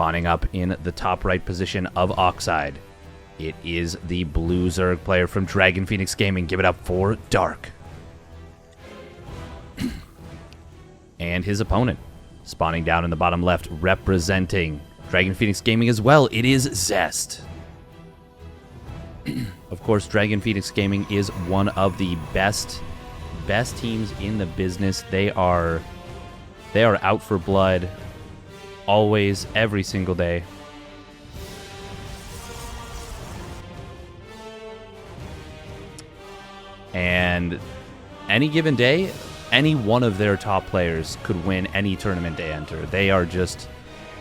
Spawning up in the top right position of Oxide, it is the blue Zerg player from Dragon Phoenix Gaming. Give it up for Dark. And his opponent, spawning down in the bottom left, representing Dragon Phoenix Gaming as well, it is Zest. Of course, Dragon Phoenix Gaming is one of the best teams in the business. They are out for blood always, every single day. And any given day, any one of their top players could win any tournament they enter. They are just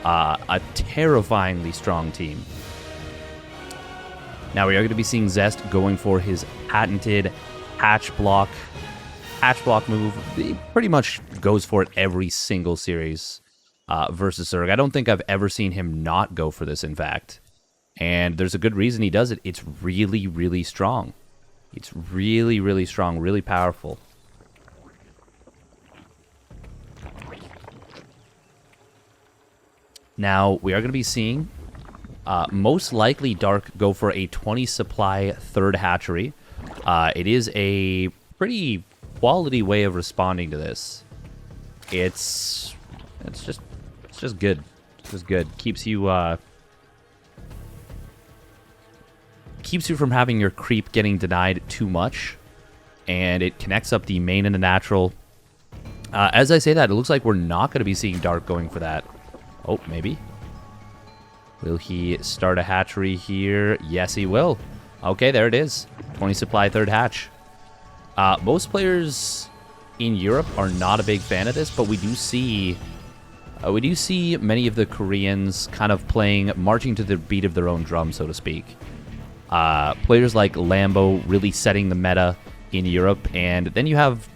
a terrifyingly strong team. Now we are going to be seeing Zest going for his patented hatch block move. He pretty much goes for it every single series versus Zerg. I don't think I've ever seen him not go for this, in fact. And there's a good reason he does it. It's really, really strong. It's really, really strong, really powerful. Now, we are going to be seeing most likely Dark go for a 20 supply third hatchery. It is a pretty quality way of responding to this. It's just good. It's just good. Keeps you from having your creep getting denied too much, and it connects up the main and the natural. As I say that, it looks like we're not going to be seeing Dark going for that. Oh, maybe. Will he start a hatchery here? Yes, he will. Okay, there it is. 20 supply third hatch. Most players in Europe are not a big fan of this, but we do see many of the Koreans kind of marching to the beat of their own drum, so to speak. Players like Lambo really setting the meta in Europe, and then you have,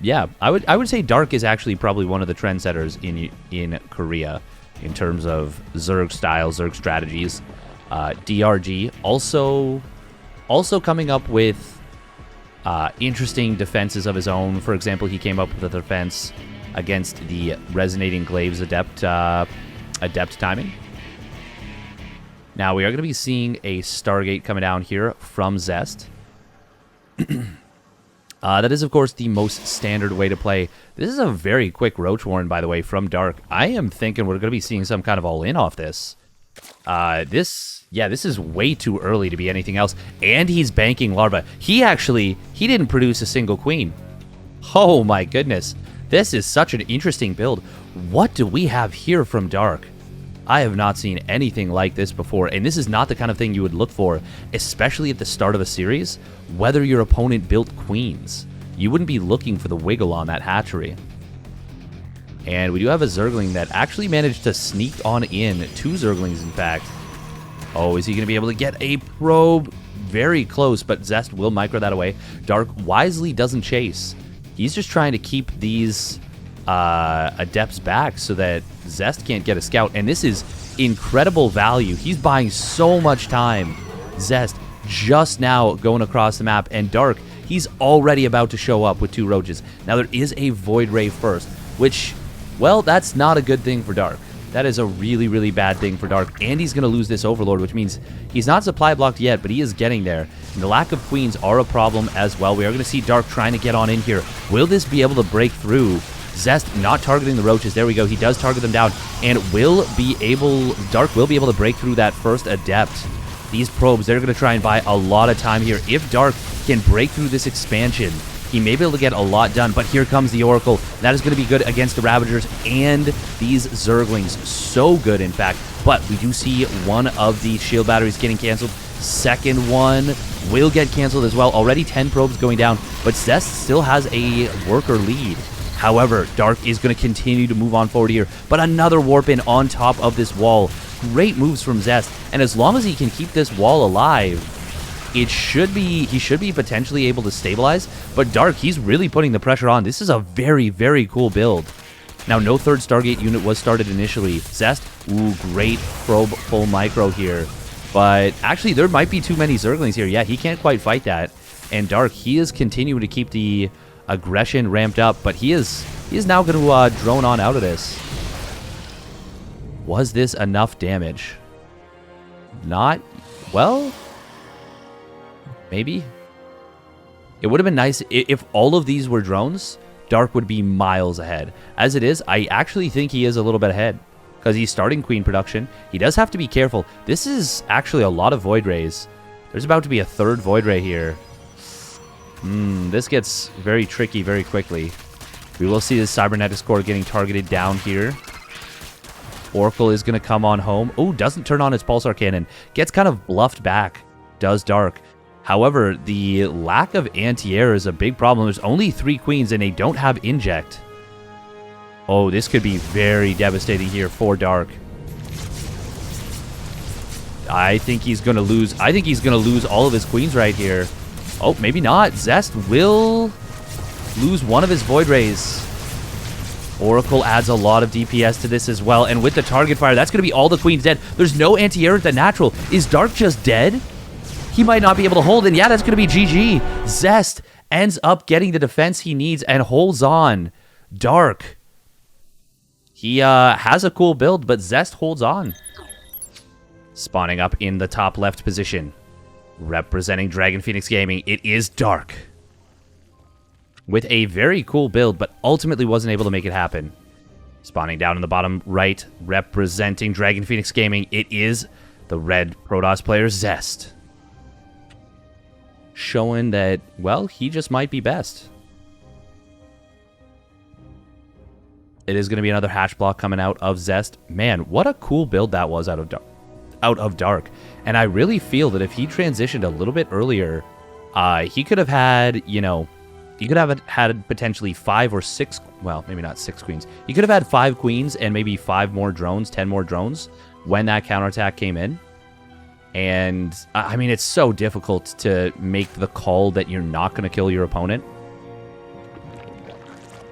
I would say Dark is actually probably one of the trendsetters in Korea in terms of Zerg style, Zerg strategies. DRG also coming up with interesting defenses of his own. For example, he came up with a defense against the Resonating Glaives Adept timing. Now, we are going to be seeing a Stargate coming down here from Zest. That is, of course, the most standard way to play. This is a very quick Roach Warren, by the way, from Dark. I am thinking we're going to be seeing some kind of all-in off this. This is way too early to be anything else. And he's banking Larva. He didn't produce a single queen. Oh, my goodness. This is such an interesting build. What do we have here from Dark? I have not seen anything like this before, and this is not the kind of thing you would look for, especially at the start of a series, whether your opponent built queens. You wouldn't be looking for the wiggle on that hatchery. And we do have a Zergling that actually managed to sneak on in. 2 Zerglings, in fact. Oh, is he going to be able to get a probe? Very close, but Zest will micro that away. Dark wisely doesn't chase. He's just trying to keep these Adepts back so that Zest can't get a scout, and this is incredible value. He's buying so much time. Zest just now going across the map, and Dark, he's already about to show up with 2 roaches. Now there is a Void Ray first, which, well, that's not a good thing for Dark. That is a really, really bad thing for Dark, and he's going to lose this Overlord, which means he's not supply blocked yet, but he is getting there. And the lack of queens are a problem as well. We are going to see Dark trying to get on in here. Will this be able to break through? Zest not targeting the roaches. There we go. He does target them down, and Dark will be able to break through that first Adept. These probes, they're going to try and buy a lot of time here. If Dark can break through this expansion, he may be able to get a lot done, but here comes the Oracle. That is going to be good against the Ravagers and these Zerglings. So good, in fact. But we do see one of the shield batteries getting canceled. Second one will get canceled as well. Already 10 probes going down, but Zest still has a worker lead. However, Dark is going to continue to move on forward here, but another warp in on top of this wall. Great moves from Zest, and as long as he can keep this wall alive, he should be potentially able to stabilize. But Dark, he's really putting the pressure on. This is a very, very cool build. Now, no third Stargate unit was started initially. Zest, ooh, great probe full micro here. But actually, there might be too many Zerglings here. Yeah, he can't quite fight that. And Dark, he is continuing to keep the aggression ramped up, but he is now going to drone on out of this. Was this enough damage? Not... Well... Maybe? It would have been nice if all of these were drones. Dark would be miles ahead. As it is, I actually think he is a little bit ahead. Because he's starting queen production. He does have to be careful. This is actually a lot of Void Rays. There's about to be a third Void Ray here. This gets very tricky very quickly. We will see the Cybernetics Core getting targeted down here. Oracle is going to come on home. Oh, doesn't turn on its Pulsar Cannon. Gets kind of bluffed back. Does Dark. However, the lack of anti-air is a big problem. There's only 3 queens and they don't have inject. Oh, this could be very devastating here for Dark. I think he's going to lose. I think he's going to lose all of his queens right here. Oh, maybe not. Zest will lose one of his Void Rays. Oracle adds a lot of DPS to this as well. And with the target fire, that's going to be all the queens dead. There's no anti-air at the natural. Is Dark just dead? He might not be able to hold, and yeah, that's going to be GG. Zest ends up getting the defense he needs and holds on. Dark. He has a cool build, but Zest holds on. Spawning up in the top left position. Representing Dragon Phoenix Gaming, it is Dark. With a very cool build, but ultimately wasn't able to make it happen. Spawning down in the bottom right, representing Dragon Phoenix Gaming, it is the red Protoss player Zest. Showing that, well, he just might be best. It is going to be another hatch block coming out of Zest. Man, what a cool build that was out of Dark. And I really feel that if he transitioned a little bit earlier, he could have had, you know, he could have had potentially 5 or 6, well, maybe not 6 queens. He could have had 5 queens and maybe 5 more drones, 10 more drones when that counterattack came in. And, I mean, it's so difficult to make the call that you're not going to kill your opponent.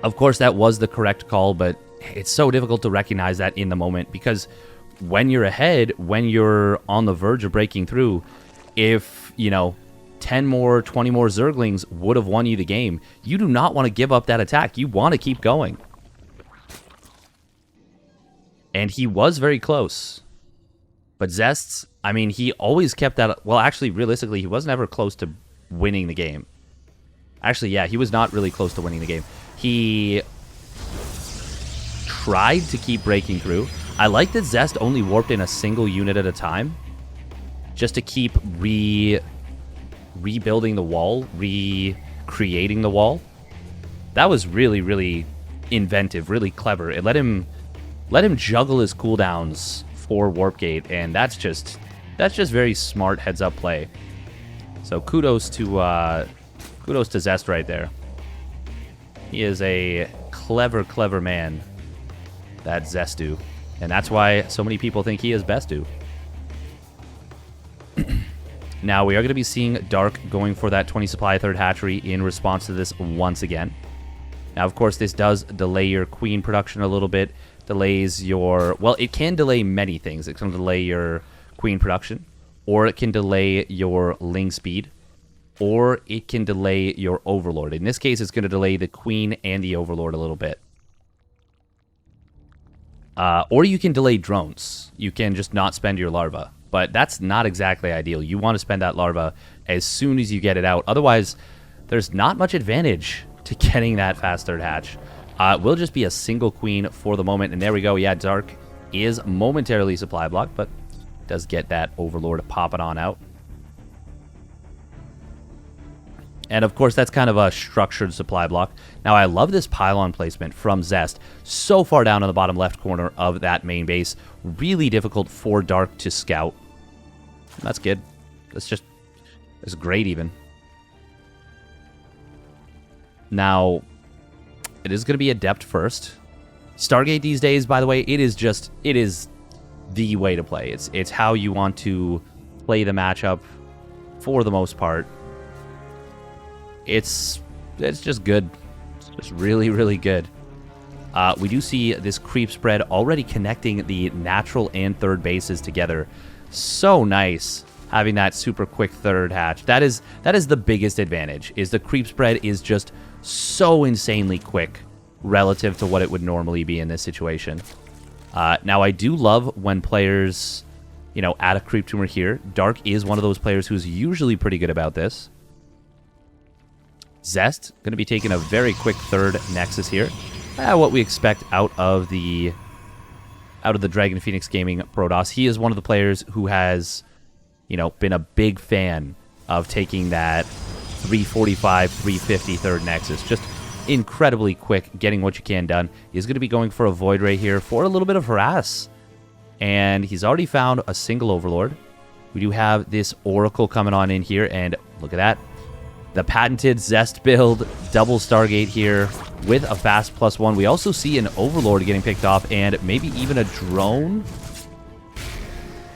Of course, that was the correct call, but it's so difficult to recognize that in the moment because when you're ahead, when you're on the verge of breaking through, if, you know, 10 more, 20 more Zerglings would have won you the game, you do not want to give up that attack. You want to keep going. And he was very close. But Zest's, I mean, he always kept that... Well, actually, realistically, he wasn't ever close to winning the game. Actually, yeah, he was not really close to winning the game. He tried to keep breaking through. I like that Zest only warped in a single unit at a time. Just to keep rebuilding the wall, recreating the wall. That was really, really inventive, really clever. It let him juggle his cooldowns for Warp Gate, and that's just very smart heads-up play. So kudos to Zest right there. He is a clever, clever man, that Zestu, and that's why so many people think he is Bestu. Now we are going to be seeing Dark going for that 20 supply third hatchery in response to this once again. Now, of course, this does delay your queen production a little bit. Delays your... Well, it can delay many things. It can delay your queen production, or it can delay your ling speed, or it can delay your overlord. In this case, it's going to delay the queen and the overlord a little bit. Or you can delay drones. You can just not spend your larva. But that's not exactly ideal. You want to spend that larva as soon as you get it out. Otherwise, there's not much advantage to getting that fast third hatch. It will just be a single queen for the moment. And there we go. Yeah, Dark is momentarily supply blocked, but does get that overlord popping on out. And of course, that's kind of a structured supply block. Now, I love this pylon placement from Zest. So far down in the bottom left corner of that main base. Really difficult for Dark to scout. That's good. That's great even. Now, it is going to be Adept first. Stargate these days, by the way, it is the way to play. It's how you want to play the matchup for the most part. It's just good. It's just really, really good. We do see this creep spread already connecting the natural and third bases together. So nice having that super quick third hatch. That is the biggest advantage, is the creep spread is just so insanely quick relative to what it would normally be in this situation. Now, I do love when players, add a creep tumor here. Dark is one of those players who's usually pretty good about this. Zest, going to be taking a very quick third Nexus here. What we expect out of the Dragon Phoenix Gaming Protoss. He is one of the players who has, been a big fan of taking that 345, 350 third Nexus. Just incredibly quick, getting what you can done. He's going to be going for a Void Ray here for a little bit of harass. And he's already found a single Overlord. We do have this Oracle coming on in here, and look at that. The patented Zest build, double Stargate here with a fast +1. We also see an Overlord getting picked off, and maybe even a drone.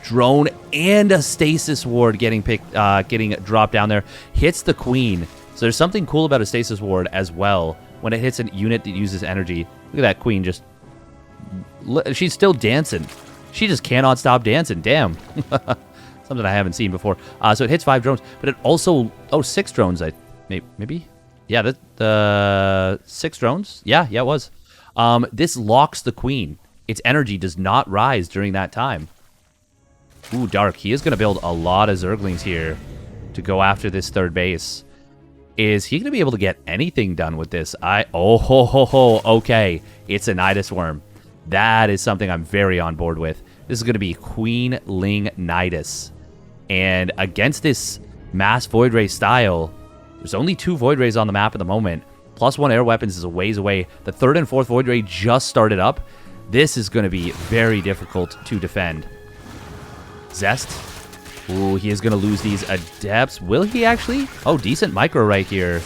Drone and a Stasis Ward getting dropped down there. Hits the Queen. So there's something cool about a Stasis Ward as well. When it hits a unit that uses energy. Look at that Queen just... She's still dancing. She just cannot stop dancing. Damn. Something I haven't seen before. So it hits 5 drones, but it also... Oh, 6 drones, maybe? Yeah, the 6 drones? Yeah, it was. This locks the Queen. Its energy does not rise during that time. Ooh, Dark. He is going to build a lot of Zerglings here to go after this third base. Is he going to be able to get anything done with this? Okay. It's a Nidus Worm. That is something I'm very on board with. This is going to be Queen Ling Nidus. And against this mass Void Ray style, there's only 2 Void Rays on the map at the moment. +1 air weapons is a ways away. The 3rd and 4th Void Ray just started up. This is going to be very difficult to defend. Zest. Ooh, he is going to lose these Adepts. Will he actually? Oh, decent micro right here.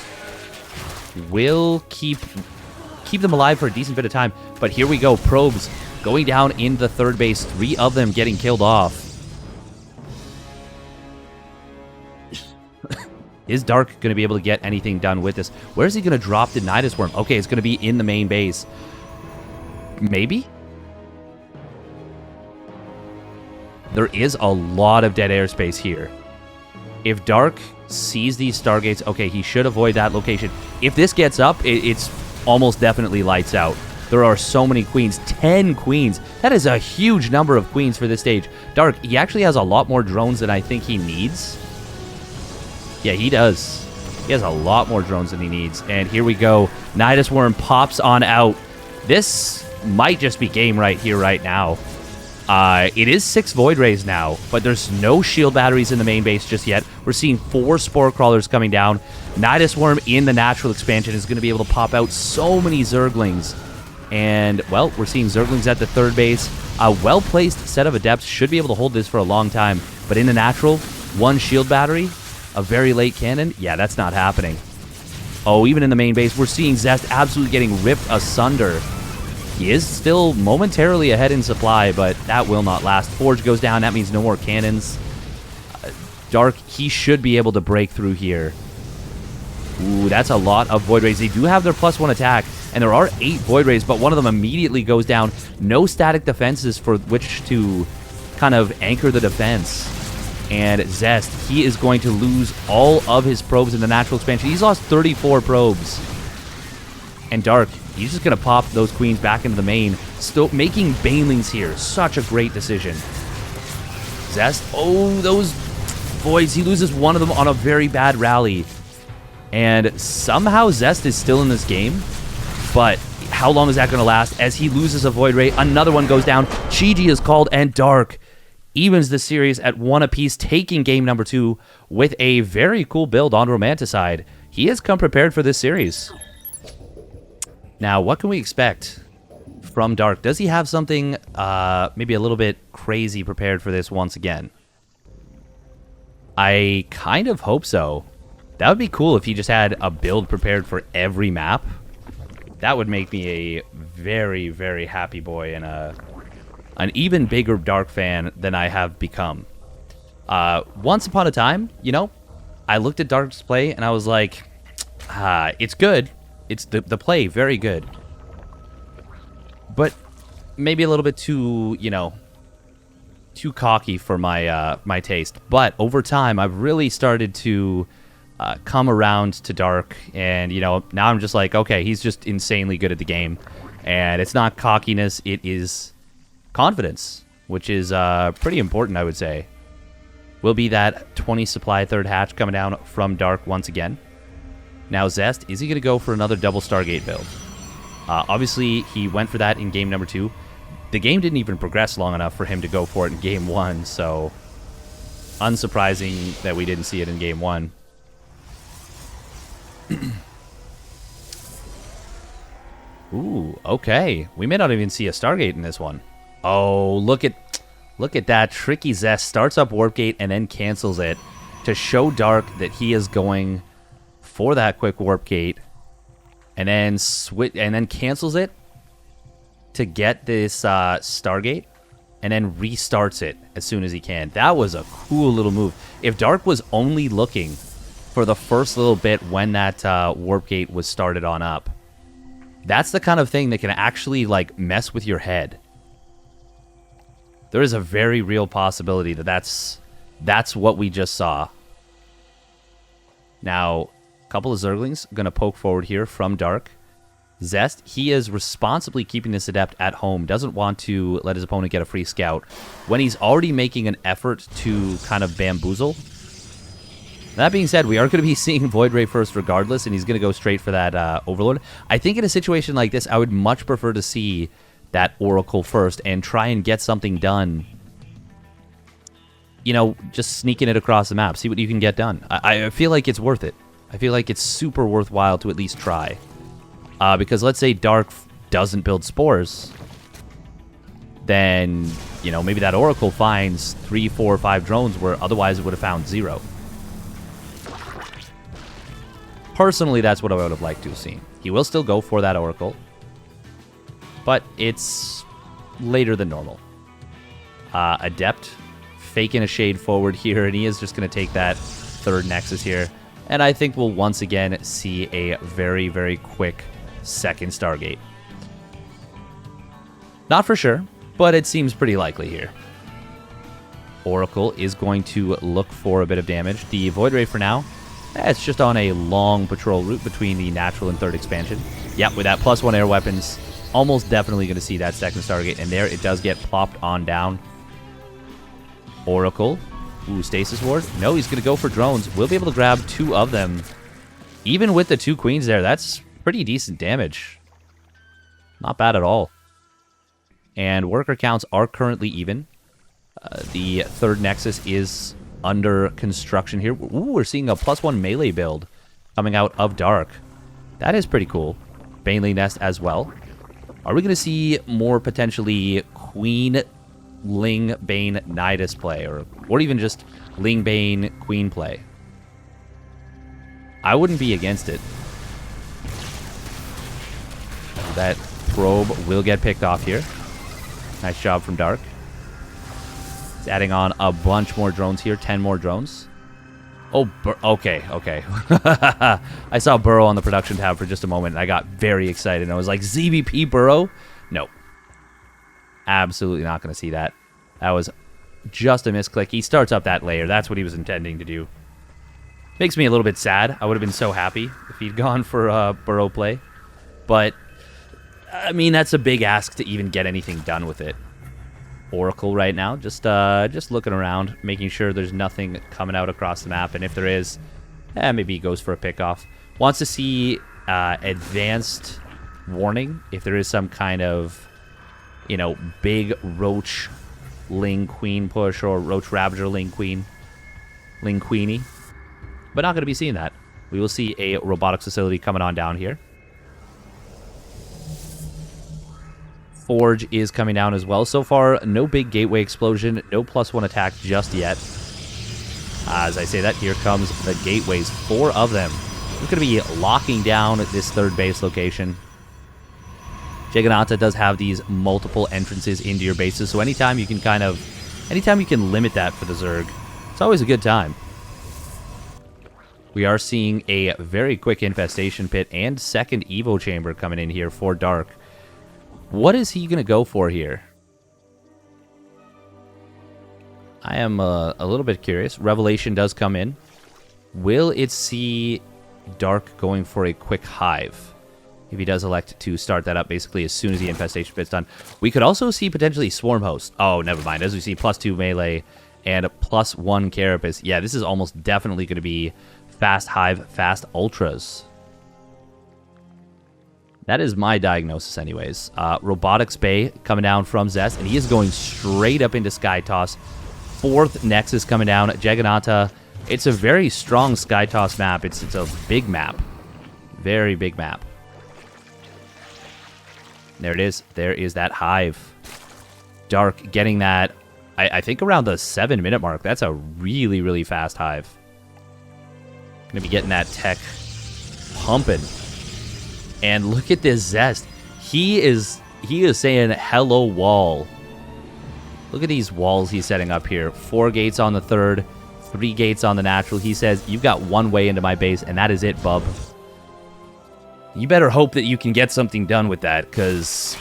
Will keep them alive for a decent bit of time. But here we go. Probes going down in the third base. 3 of them getting killed off. Is Dark going to be able to get anything done with this? Where is he going to drop the Nidus Worm? Okay, it's going to be in the main base. Maybe? There is a lot of dead airspace here. If Dark sees these Stargates, okay, he should avoid that location. If this gets up, it's almost definitely lights out. There are so many Queens. 10 Queens. That is a huge number of Queens for this stage. Dark, he actually has a lot more drones than I think he needs. Yeah, he does. He has a lot more drones than he needs. And here we go. Nidus Worm pops on out. This might just be game right here, right now. It is 6 Void Rays now, but there's no shield batteries in the main base just yet. We're seeing 4 Spore Crawlers coming down. Nidus Worm in the natural expansion is going to be able to pop out so many Zerglings. And, well, we're seeing Zerglings at the third base. A well-placed set of Adepts should be able to hold this for a long time. But in the natural, 1 shield battery, a very late cannon, yeah, that's not happening. Oh, even in the main base, we're seeing Zest absolutely getting ripped asunder. He is still momentarily ahead in supply, but that will not last. Forge goes down. That means no more cannons. Dark, he should be able to break through here. Ooh, that's a lot of Void Rays. They do have their +1 attack, and there are 8 Void Rays, but one of them immediately goes down. No static defenses for which to kind of anchor the defense. And Zest, he is going to lose all of his probes in the natural expansion. He's lost 34 probes. And Dark, he's just going to pop those Queens back into the main. Still making Banelings here. Such a great decision. Zest, oh, those Voids. He loses one of them on a very bad rally. And somehow Zest is still in this game. But how long is that going to last? As he loses a Void Ray, another one goes down. Chi-Ji is called, and Dark evens the series at 1 apiece, taking game number 2 with a very cool build on Romanticide. He has come prepared for this series. Now, what can we expect from Dark? Does he have something maybe a little bit crazy prepared for this once again? I kind of hope so. That would be cool if he just had a build prepared for every map. That would make me a very, very happy boy and an even bigger Dark fan than I have become. Once upon a time, I looked at Dark's play and I was like, it's good. It's the play, very good. But maybe a little bit too, too cocky for my taste. But over time, I've really started to come around to Dark. And, now I'm just like, okay, he's just insanely good at the game. And it's not cockiness. It is confidence, which is pretty important, I would say. Will be that 20 supply third hatch coming down from Dark once again. Now Zest, is he going to go for another double Stargate build? Obviously, he went for that in game number 2. The game didn't even progress long enough for him to go for it in game 1, so unsurprising that we didn't see it in game 1. Ooh, okay. We may not even see a Stargate in this one. Oh, look at that. Tricky Zest starts up Warp Gate and then cancels it to show Dark that he is going for that quick Warp Gate, and then cancels it to get this Stargate, and then restarts it as soon as he can. That was a cool little move. If Dark was only looking for the first little bit when that Warp Gate was started on up, that's the kind of thing that can actually like mess with your head. There is a very real possibility that that's what we just saw. Now, a couple of Zerglings going to poke forward here from Dark. Zest, he is responsibly keeping this Adept at home. Doesn't want to let his opponent get a free scout when he's already making an effort to kind of bamboozle. That being said, we are going to be seeing Void Ray first regardless, and he's going to go straight for that Overlord. I think in a situation like this, I would much prefer to see that Oracle first and try and get something done. You know, just sneaking it across the map. See what you can get done. I feel like it's worth it. I feel like it's super worthwhile to at least try. Because let's say Dark doesn't build Spores, then, you know, maybe that Oracle finds 3, 4, 5 drones where otherwise it would have found 0. Personally, that's what I would have liked to have seen. He will still go for that Oracle, but it's later than normal. Adept faking a shade forward here, and he is just going to take that third Nexus here. And I think we'll once again see a very, very quick second Stargate. Not for sure, but it seems pretty likely here. Oracle is going to look for a bit of damage. The Void Ray for now, it's just on a long patrol route between the natural and third expansion. Yep, with that +1 air weapons, almost definitely going to see that second Stargate. And there it does get plopped on down. Oracle. Ooh, Stasis Ward. No, he's going to go for drones. We'll be able to grab 2 of them. Even with the 2 queens there, that's pretty decent damage. Not bad at all. And worker counts are currently even. The third Nexus is under construction here. Ooh, we're seeing a +1 melee build coming out of Dark. That is pretty cool. Baneling Nest as well. Are we going to see more potentially Queen, Ling, Bane, Nidus play? Or even just Ling, Bane, Queen play? I wouldn't be against it. That probe will get picked off here. Nice job from Dark. It's adding on a bunch more drones here. 10 more drones. Oh, okay. I saw Burrow on the production tab for just a moment, and I got very excited. I was like, ZBP Burrow? No. Absolutely not going to see that. That was just a misclick. He starts up that layer. That's what he was intending to do. Makes me a little bit sad. I would have been so happy if he'd gone for Burrow play. But, I mean, that's a big ask to even get anything done with it. Oracle right now, just looking around, making sure there's nothing coming out across the map, and if there is, maybe he goes for a pickoff. Wants to see advanced warning if there is some kind of, you know, big Roach Ling Queen push or Roach Ravager Ling Queenie, but not going to be seeing that. We will see a robotics facility coming on down here. Forge is coming down as well. So far, no big gateway explosion, no +1 attack just yet. As I say that, here comes the gateways, 4 of them. We're going to be locking down this third base location. Jigganata does have these multiple entrances into your bases, so anytime you can limit that for the Zerg, it's always a good time. We are seeing a very quick infestation pit and second Evo chamber coming in here for Dark. What is he going to go for here? I am a little bit curious. Revelation does come in. Will it see Dark going for a quick hive? if he does elect to start that up basically as soon as the infestation bit's done. We could also see potentially Swarm Host. Oh, never mind. As we see, +2 melee and a +1 Carapace. Yeah, this is almost definitely going to be Fast Hive, Fast Ultras. That is my diagnosis anyways. Robotics Bay coming down from Zest, and he is going straight up into Sky Toss. 4th Nexus coming down. Jagannatha. It's a very strong Sky Toss map. It's a big map. Very big map. There it is. There is that Hive. Dark getting that, I think, around the 7-minute mark. That's a really, really fast Hive. Gonna be getting that tech pumping. And look at this Zest. He is saying hello wall. Look at these walls he's setting up here. 4 gates on the 3rd, 3 gates on the natural. He says, you've got 1 way into my base, and that is it, bub. You better hope that you can get something done with that, because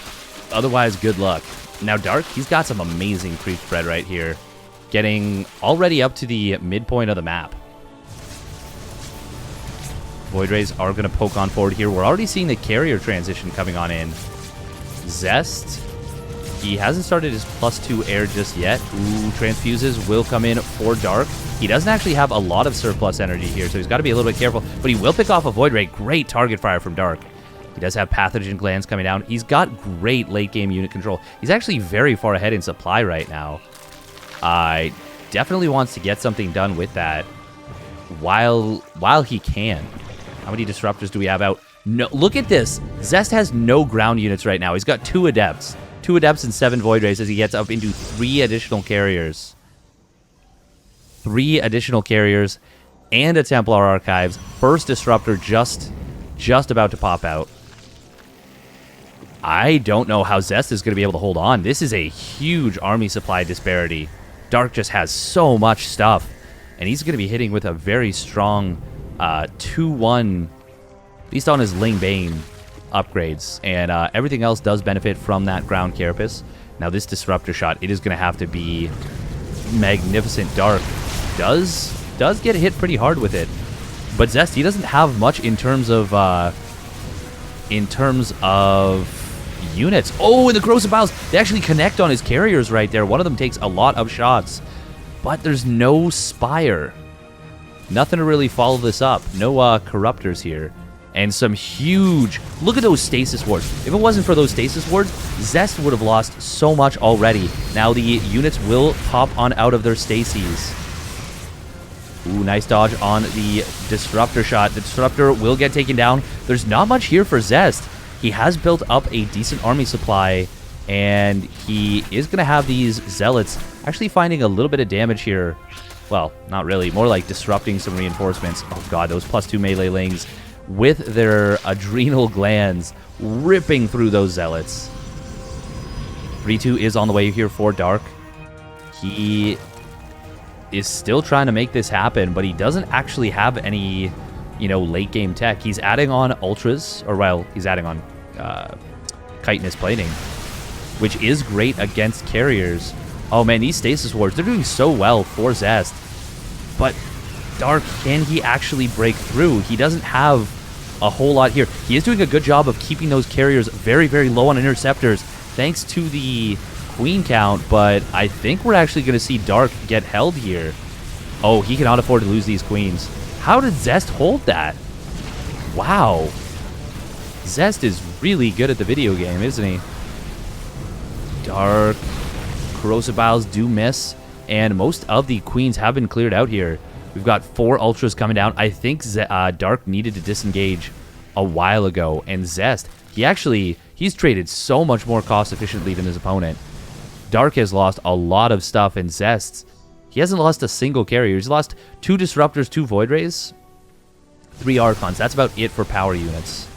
otherwise, good luck. Now, Dark, he's got some amazing creep spread right here. Getting already up to the midpoint of the map. Void Rays are going to poke on forward here. We're already seeing the carrier transition coming on in. Zest, he hasn't started his +2 air just yet. Ooh, transfuses will come in for Dark. He doesn't actually have a lot of surplus energy here, so he's got to be a little bit careful. But he will pick off a Void Ray. Great target fire from Dark. He does have pathogen glands coming down. He's got great late game unit control. He's actually very far ahead in supply right now. Definitely wants to get something done with that while he can. How many disruptors do we have out? No, look at this. Zest has no ground units right now. He's got 2 adepts. 2 adepts and 7 Void Rays as he gets up into 3 additional carriers. 3 additional carriers and a Templar Archives. First disruptor just about to pop out. I don't know how Zest is going to be able to hold on. This is a huge army supply disparity. Dark just has so much stuff, and he's going to be hitting with a very strong 2-1, at least on his Ling Bane upgrades, and everything else does benefit from that ground Carapace. Now this disruptor shot, it is going to have to be magnificent. Dark does get hit pretty hard with it, but Zest, he doesn't have much in terms of units. Oh, and the Corrosive Biles, they actually connect on his carriers right there. One of them takes a lot of shots, but there's no Spire. Nothing to really follow this up. No Corruptors here. And some huge... Look at those Stasis Wards. If it wasn't for those Stasis Wards, Zest would have lost so much already. Now the units will pop on out of their Stasis. Ooh, nice dodge on the Disruptor shot. The Disruptor will get taken down. There's not much here for Zest. He has built up a decent army supply, and he is going to have these Zealots actually finding a little bit of damage here. Well, not really. More like disrupting some reinforcements. Oh god, those +2 melee lings with their adrenal glands ripping through those Zealots. 3-2 is on the way here for Dark. He is still trying to make this happen, but he doesn't actually have any, late game tech. He's adding on Ultras, or well, he's adding on chitinous plating, which is great against carriers. Oh man, these Stasis Wards, they're doing so well for Zest. But Dark, can he actually break through? He doesn't have a whole lot here. He is doing a good job of keeping those carriers very, very low on interceptors, thanks to the Queen count, but I think we're actually going to see Dark get held here. Oh, he cannot afford to lose these Queens. How did Zest hold that? Wow. Zest is really good at the video game, isn't he? Dark. Corrosive Biles do miss, and most of the Queens have been cleared out here. We've got 4 Ultras coming down. I think Dark needed to disengage a while ago, and Zest, he's traded so much more cost efficiently than his opponent. Dark has lost a lot of stuff, and Zest, he hasn't lost a single carrier. He's lost 2 Disruptors, 2 Void Rays, 3 Archons. That's about it for power units.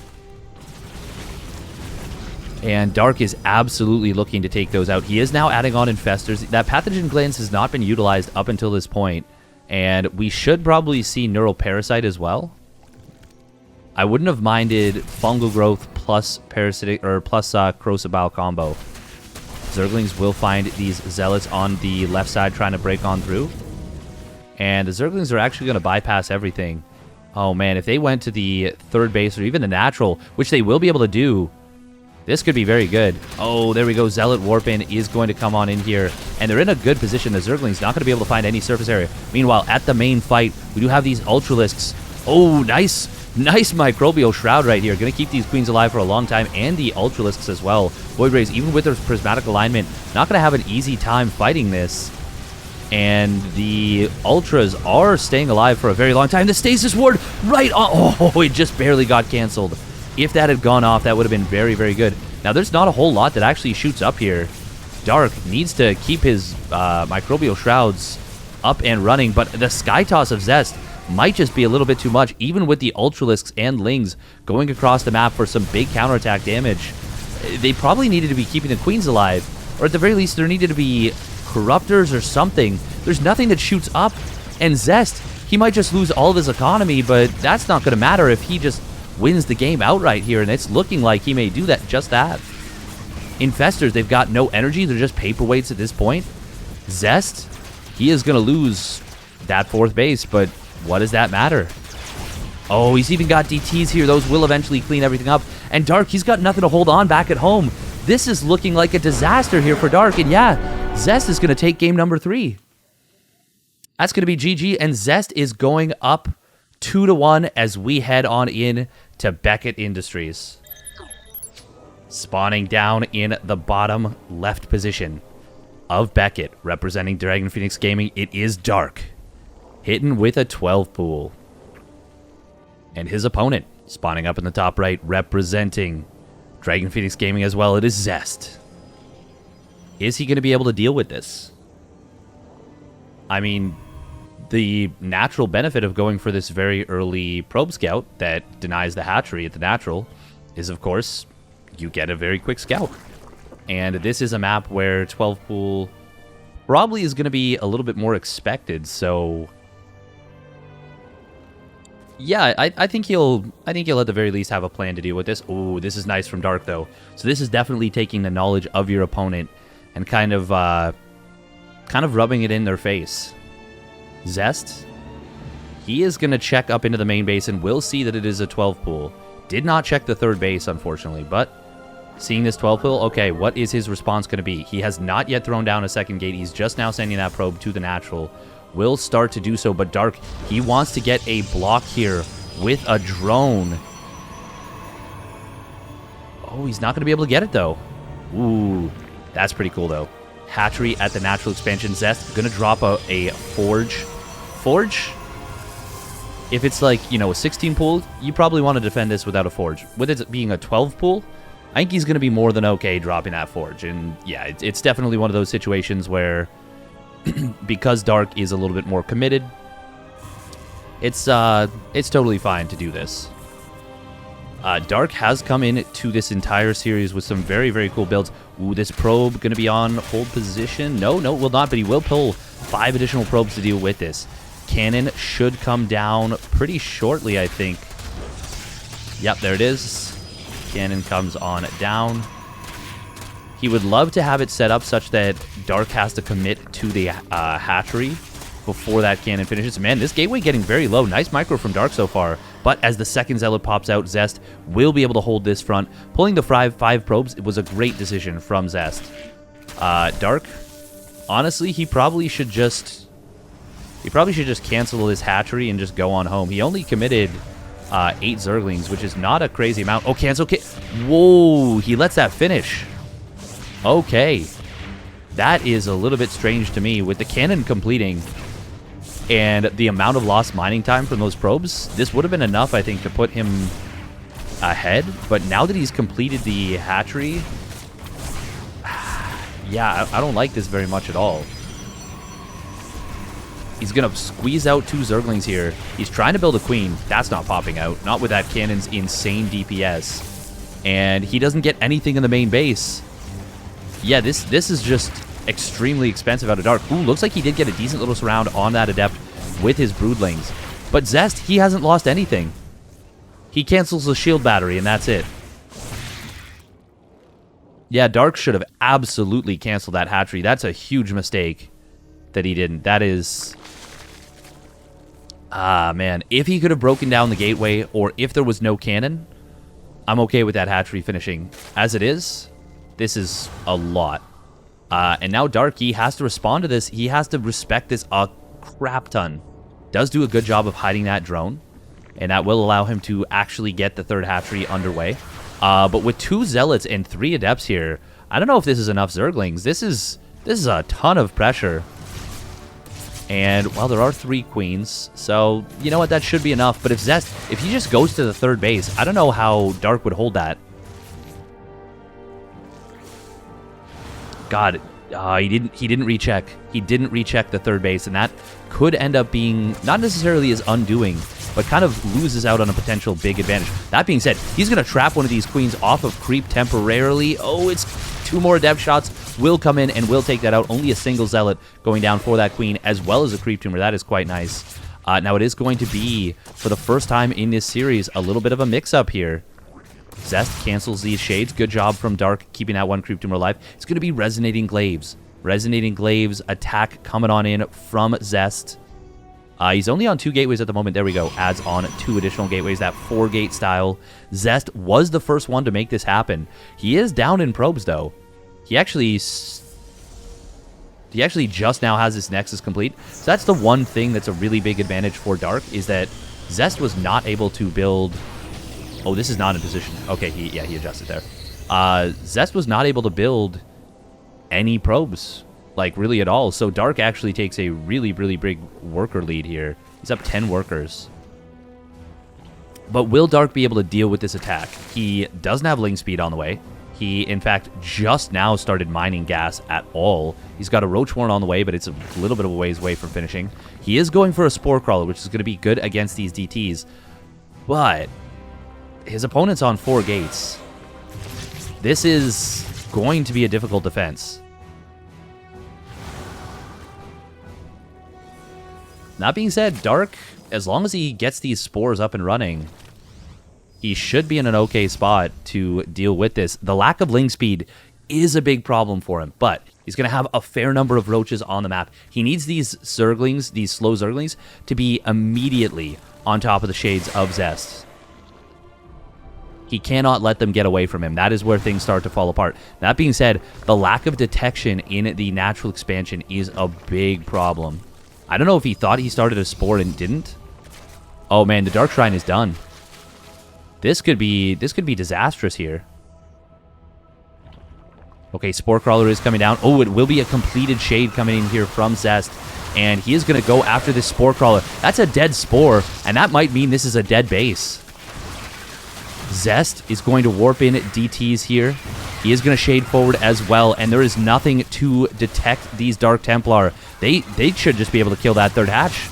And Dark is absolutely looking to take those out. He is now adding on Infestors. That Pathogen Glands has not been utilized up until this point, and we should probably see Neural Parasite as well. I wouldn't have minded Fungal Growth plus Parasitic or plus Corrosive Bile combo. Zerglings will find these Zealots on the left side trying to break on through. And the Zerglings are actually going to bypass everything Oh, man, if they went to the third base or even the natural, which they will be able to do, this could be very good. Oh, there we go. Zealot Warpin is going to come on in here, and they're in a good position. The Zergling's not going to be able to find any surface area. Meanwhile, at the main fight, we do have these Ultralisks. Oh, nice Microbial Shroud right here. Going to keep these Queens alive for a long time, and the Ultralisks as well. Void Rays, even with their Prismatic Alignment, not going to have an easy time fighting this. And the Ultras are staying alive for a very long time. The Stasis Ward right on. Oh, it just barely got canceled. If that had gone off, that would have been very, very good. Now, there's not a whole lot that actually shoots up here. Dark needs to keep his Microbial Shrouds up and running, but the Sky Toss of Zest might just be a little bit too much, even with the Ultralisks and Lings going across the map for some big counterattack damage. They probably needed to be keeping the Queens alive, or at the very least, there needed to be Corruptors or something. There's nothing that shoots up, and Zest, he might just lose all of his economy, but that's not going to matter if he just wins the game outright here, and it's looking like he may do that, just that. Infestors, they've got no energy. They're just paperweights at this point. Zest, he is going to lose that fourth base, but what does that matter? Oh, he's even got DTs here. Those will eventually clean everything up. And Dark, he's got nothing to hold on back at home. This is looking like a disaster here for Dark, and yeah, Zest is going to take game number 3. That's going to be GG, and Zest is going up 2-1 as we head on in to Beckett Industries. Spawning down in the bottom left position of Beckett, representing Dragon Phoenix Gaming, it is Dark, hitting with a 12 pool. And his opponent, spawning up in the top right, representing Dragon Phoenix Gaming as well, it is Zest. Is he going to be able to deal with this? I mean, the natural benefit of going for this very early probe scout that denies the hatchery at the natural is, of course, you get a very quick scout. And this is a map where 12 pool probably is going to be a little bit more expected, so yeah, I think he'll at the very least have a plan to deal with this. Oh, this is nice from Dark though. So this is definitely taking the knowledge of your opponent and kind of rubbing it in their face. Zest, he is going to check up into the main base and will see that it is a 12 pool. Did not check the third base, unfortunately, but seeing this 12 pool, okay, what is his response going to be? He has not yet thrown down a second gate. He's just now sending that probe to the natural. Will start to do so, but Dark, he wants to get a block here with a drone. Oh, he's not going to be able to get it, though. Ooh, that's pretty cool, though. Hatchery at the natural expansion. Zest going to drop a forge. Forge? If it's like, you know, a 16 pool, you probably want to defend this without a forge. With it being a 12 pool, I think he's going to be more than okay dropping that forge. And yeah, it's definitely one of those situations where because Dark is a little bit more committed, it's totally fine to do this. Dark has come in to this entire series with some very, very cool builds. Ooh, this probe going to be on hold position? No, it will not, but he will pull 5 additional probes to deal with this. Cannon should come down pretty shortly, I think. Yep, there it is. Cannon comes on down. He would love to have it set up such that Dark has to commit to the hatchery before that cannon finishes. Man, this gateway getting very low. Nice micro from Dark so far. But as the second Zealot pops out, Zest will be able to hold this front. Pulling the 5 probes, it was a great decision from Zest. Dark, honestly, he probably should just cancel his hatchery and just go on home. He only committed 8 Zerglings, which is not a crazy amount. Oh, cancel. Whoa, he lets that finish. Okay. That is a little bit strange to me. With the cannon completing and the amount of lost mining time from those probes, this would have been enough, I think, to put him ahead. But now that he's completed the hatchery, yeah, I don't like this very much at all. He's going to squeeze out 2 Zerglings here. He's trying to build a queen. That's not popping out. Not with that cannon's insane DPS. And he doesn't get anything in the main base. Yeah, this is just extremely expensive out of Dark. Ooh, looks like he did get a decent little surround on that Adept with his Broodlings. But Zest, he hasn't lost anything. He cancels the shield battery, and that's it. Yeah, Dark should have absolutely canceled that hatchery. That's a huge mistake that he didn't. That is Ah, man. If he could have broken down the gateway, or if there was no cannon, I'm okay with that hatchery finishing. As it is, this is a lot. And now Dark, he has to respond to this. He has to respect this a crap ton. Does do a good job of hiding that drone, and that will allow him to actually get the third hatchery underway. But with 2 Zealots and 3 Adepts here, I don't know if this is enough Zerglings. This is a ton of pressure. And, well, there are 3 Queens, so you know what? That should be enough. But if Zest, if he just goes to the third base, I don't know how Dark would hold that. God, he didn't recheck. He didn't recheck the third base, and that could end up being not necessarily his undoing, but kind of loses out on a potential big advantage. That being said, he's going to trap one of these Queens off of creep temporarily. Oh, it's 2 more Adept shots will come in and will take that out. Only a single Zealot going down for that Queen, as well as a creep tumor. That is quite nice. Now it is going to be, for the first time in this series, a little bit of a mix-up here. Zest cancels these shades. Good job from Dark keeping that 1 creep tumor alive. It's going to be Resonating Glaives. Resonating Glaives attack coming on in from Zest. He's only on 2 gateways at the moment. There we go. Adds on 2 additional gateways. That 4-gate style. Zest was the first one to make this happen. He is down in probes, though. He actually just now has his Nexus complete. So that's the one thing that's a really big advantage for Dark, is that Zest was not able to build... Oh, this is not in position. Okay, he adjusted there. Zest was not able to build any probes, like, really at all. So Dark actually takes a really, really big worker lead here. He's up 10 workers. But will Dark be able to deal with this attack? He doesn't have Ling Speed on the way. He, in fact, just now started mining gas at all. He's got a Roach Warren on the way, but it's a little bit of a ways away from finishing. He is going for a Spore Crawler, which is going to be good against these DTs. But his opponent's on 4 gates. This is going to be a difficult defense. That being said, Dark, as long as he gets these spores up and running, he should be in an okay spot to deal with this. The lack of Ling Speed is a big problem for him, but he's going to have a fair number of roaches on the map. He needs these Zerglings, these slow Zerglings, to be immediately on top of the shades of Zest. He cannot let them get away from him. That is where things start to fall apart. That being said, the lack of detection in the natural expansion is a big problem. I don't know if he thought he started a spore and didn't. Oh man, the Dark Shrine is done. This could be disastrous here. Okay, Spore Crawler is coming down. Oh, it will be a completed shade coming in here from Zest. And he is going to go after this Spore Crawler. That's a dead Spore, and that might mean this is a dead base. Zest is going to warp in DTs here. He is going to shade forward as well, and there is nothing to detect these Dark Templar. They should just be able to kill that third hatch.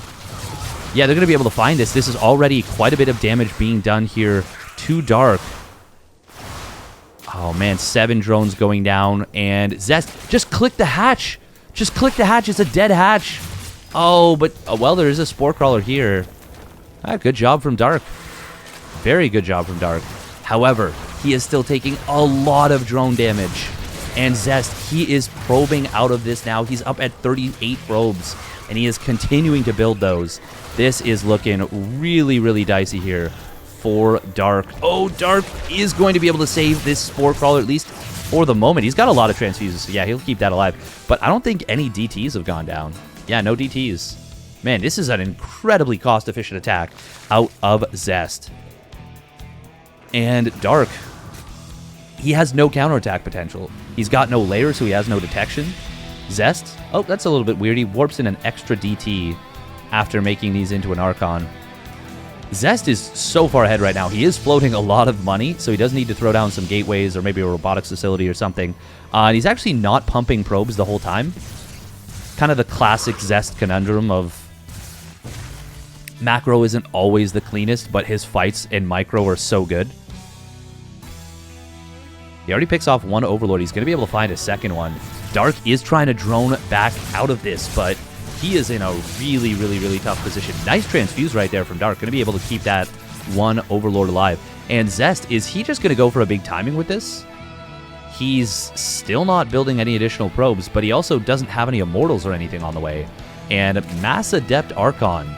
Yeah, they're going to be able to find this. This is already quite a bit of damage being done here to Dark. Oh man, 7 drones going down, and Zest, just click the hatch. Just click the hatch. It's a dead hatch. Oh, but, well, there is a Spore Crawler here. Good job from Dark. Very good job from Dark. However, he is still taking a lot of drone damage. And Zest, he is probing out of this now. He's up at 38 probes, and he is continuing to build those. This is looking really, really dicey here for Dark. Oh, Dark is going to be able to save this Spore Crawler, at least for the moment. He's got a lot of transfuses, so yeah, he'll keep that alive. But I don't think any DTs have gone down. Yeah, no DTs. Man, this is an incredibly cost-efficient attack out of Zest. And Dark, he has no counterattack potential. He's got no layer, so he has no detection. Zest, oh, that's a little bit weird. He warps in an extra DT after making these into an Archon. Zest is so far ahead right now. He is floating a lot of money, so he does need to throw down some gateways or maybe a robotics facility or something. And he's actually not pumping probes the whole time. Kind of the classic Zest conundrum of macro isn't always the cleanest, but his fights in micro are so good. He already picks off 1 Overlord. He's going to be able to find a second one. Dark is trying to drone back out of this, but he is in a really, really, really tough position. Nice transfuse right there from Dark. Going to be able to keep that 1 Overlord alive. And Zest, is he just going to go for a big timing with this? He's still not building any additional probes, but he also doesn't have any Immortals or anything on the way. And Mass Adept Archon.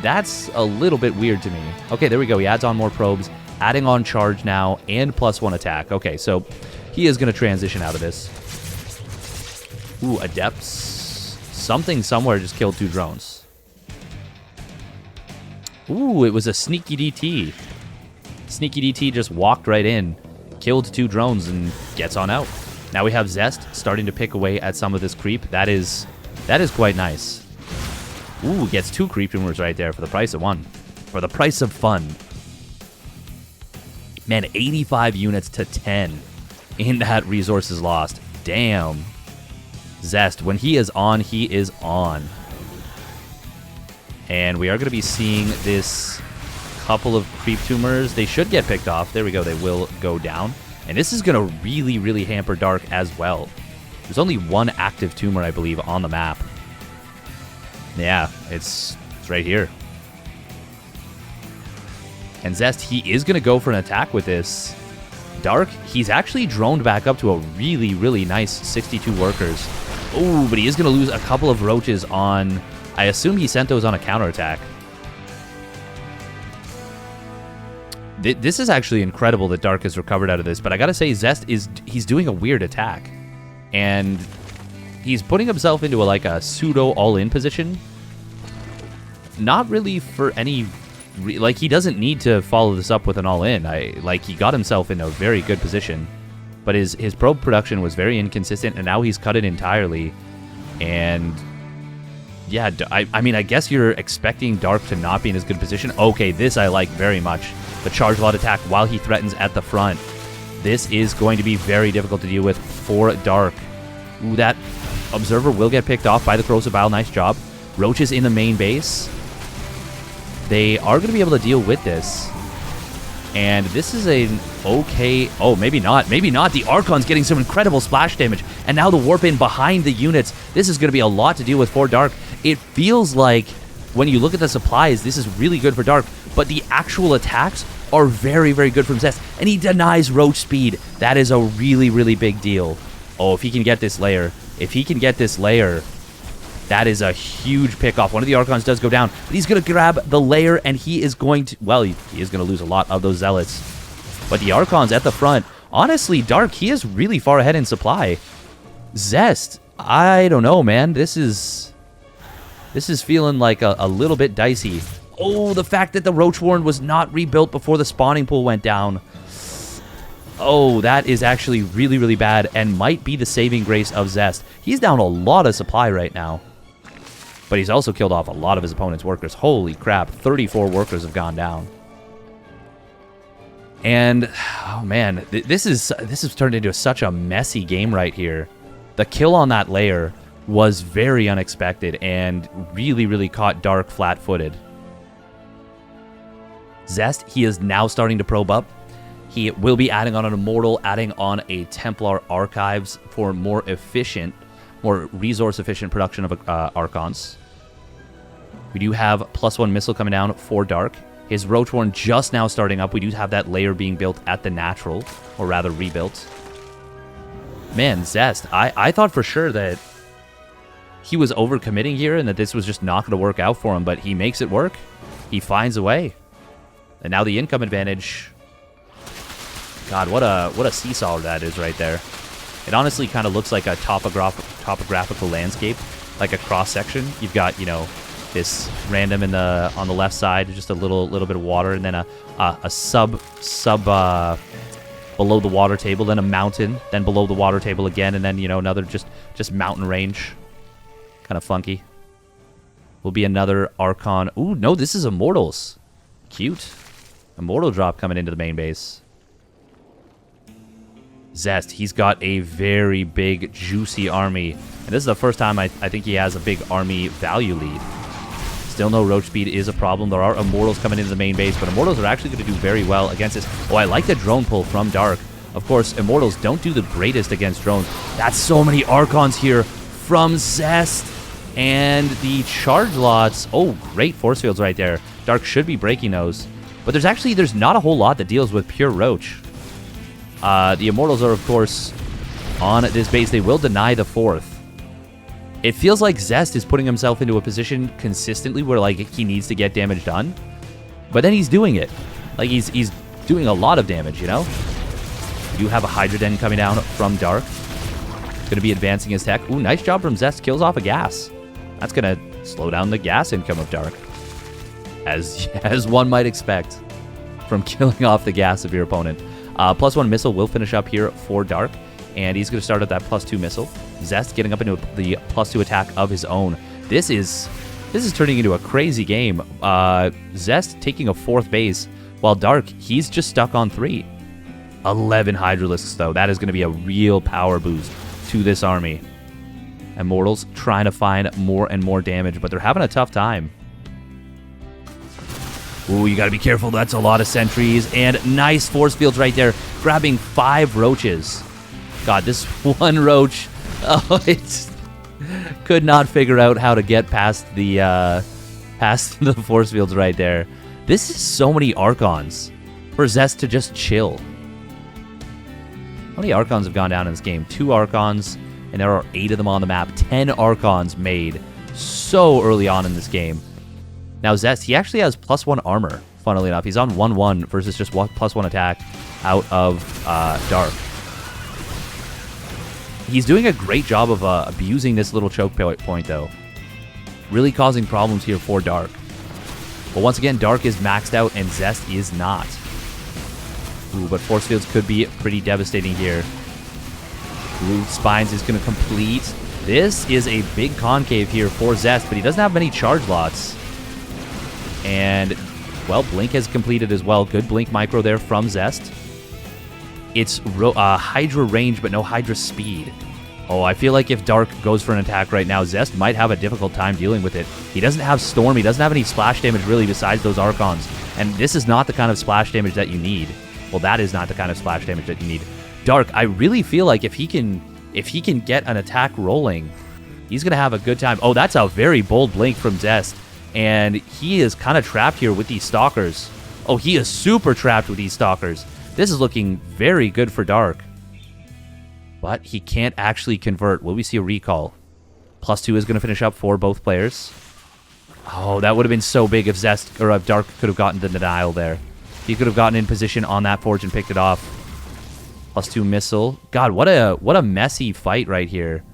That's a little bit weird to me. Okay, there we go. He adds on more probes, adding on charge now, and +1 attack. Okay, so he is going to transition out of this. Ooh, Adepts. Something somewhere just killed 2 drones. Ooh, it was a sneaky DT. Sneaky DT just walked right in, killed 2 drones, and gets on out. Now we have Zest starting to pick away at some of this creep. That is quite nice. Ooh, gets 2 creep tumors right there for the price of 1. For the price of fun. Man, 85 units to 10 in that resources lost. Damn. Zest, when he is on, he is on. And we are going to be seeing this couple of creep tumors. They should get picked off. There we go. They will go down. And this is going to really, really hamper Dark as well. There's only 1 active tumor, I believe, on the map. Yeah, it's right here. And Zest, he is going to go for an attack with this. Dark, he's actually droned back up to a really, really nice 62 workers. Oh, but he is going to lose a couple of roaches on... I assume he sent those on a counterattack. This is actually incredible that Dark has recovered out of this, but I gotta say, Zest he's doing a weird attack. And he's putting himself into a pseudo all-in position. Not really for any... he doesn't need to follow this up with an all-in. He got himself in a very good position. But his probe production was very inconsistent, and now he's cut it entirely. And... yeah, I mean, I guess you're expecting Dark to not be in as good position. Okay, this I like very much. The charge lot attack while he threatens at the front. This is going to be very difficult to deal with for Dark. Ooh, that Observer will get picked off by the Corrosive Bile. Nice job. Roaches in the main base. They are going to be able to deal with this. And this is an okay... oh, maybe not. Maybe not. The Archon's getting some incredible splash damage. And now the warp in behind the units. This is going to be a lot to deal with for Dark. It feels like when you look at the supplies, this is really good for Dark. But the actual attacks are very, very good from Zest. And he denies roach speed. That is a really, really big deal. Oh, if he can get this layer. If he can get this layer, that is a huge pickoff. One of the Archons does go down, but he's going to grab the layer, and he is going to... well, he is going to lose a lot of those Zealots. But the Archons at the front, honestly, Dark, he is really far ahead in supply. Zest, I don't know, man. This is feeling like a little bit dicey. Oh, the fact that the Roach Warren was not rebuilt before the spawning pool went down. Oh, that is actually really, really bad and might be the saving grace of Zest. He's down a lot of supply right now. But he's also killed off a lot of his opponent's workers. Holy crap, 34 workers have gone down. And, oh man, this has turned into such a messy game right here. The kill on that layer was very unexpected and really, really caught Dark flat-footed. Zest, he is now starting to probe up. He will be adding on an Immortal, adding on a Templar Archives for more resource-efficient production of Archons. We do have +1 missile coming down for Dark. His Roachworn just now starting up. We do have that layer being built at the natural, or rather rebuilt. Man, Zest, I thought for sure that he was overcommitting here and that this was just not going to work out for him, but he makes it work. He finds a way. And now the income advantage... God, what a seesaw that is right there. It honestly kind of looks like a topographical landscape, like a cross-section. You've got, you know, this random on the left side, just a little bit of water, and then a sub below the water table, then a mountain, then below the water table again, and then, you know, another just mountain range. Kind of funky. Will be another Archon. Ooh, no, this is Immortals. Cute. Immortal drop coming into the main base. Zest, he's got a very big, juicy army. And this is the first time I think he has a big army value lead. Still no roach speed is a problem. There are Immortals coming into the main base, but Immortals are actually going to do very well against this. Oh, I like the drone pull from Dark. Of course, Immortals don't do the greatest against drones. That's so many Archons here from Zest. And the charge lots. Oh, great force fields right there. Dark should be breaking those. But there's not a whole lot that deals with pure roach. The Immortals are, of course, on this base. They will deny the 4th. It feels like Zest is putting himself into a position consistently where, like, he needs to get damage done. But then he's doing it. Like, he's doing a lot of damage, you know? You have a Hydra Den coming down from Dark. Going to be advancing his tech. Ooh, nice job from Zest. Kills off a gas. That's going to slow down the gas income of Dark. As one might expect from killing off the gas of your opponent. +1 missile will finish up here for Dark. And he's going to start at that +2 missile. Zest getting up into the +2 attack of his own. This is turning into a crazy game. Zest taking a 4th base, while Dark, he's just stuck on 3. 11 Hydralisks, though. That is going to be a real power boost to this army. Immortals trying to find more and more damage, but they're having a tough time. Ooh, you got to be careful. That's a lot of sentries. And nice force fields right there, grabbing 5 roaches. God, this one roach, oh, it could not figure out how to get past the force fields right there. This is so many Archons for Zest to just chill. How many Archons have gone down in this game? 2 Archons, and there are 8 of them on the map. 10 Archons made so early on in this game. Now Zest, he actually has +1 armor, funnily enough. He's on 1-1 versus just +1 attack out of Dark. He's doing a great job of abusing this little choke point, though. Really causing problems here for Dark. But once again, Dark is maxed out and Zest is not. Ooh, but force fields could be pretty devastating here. Blue Spines is going to complete. This is a big concave here for Zest, but he doesn't have many charge lots. And, well, Blink has completed as well. Good Blink micro there from Zest. It's Hydra range, but no Hydra speed. Oh, I feel like if Dark goes for an attack right now, Zest might have a difficult time dealing with it. He doesn't have Storm. He doesn't have any splash damage, really, besides those Archons. And this is not the kind of splash damage that you need. Well, that is not the kind of splash damage that you need. Dark, I really feel like if he can get an attack rolling, he's going to have a good time. Oh, that's a very bold Blink from Zest. And he is kind of trapped here with these Stalkers. Oh, he is super trapped with these Stalkers. This is looking very good for Dark. But he can't actually convert. Will we see a recall? +2 is going to finish up for both players. Oh, that would have been so big if Zest or if Dark could have gotten the denial there. He could have gotten in position on that forge and picked it off. +2 missile. God, what a messy fight right here.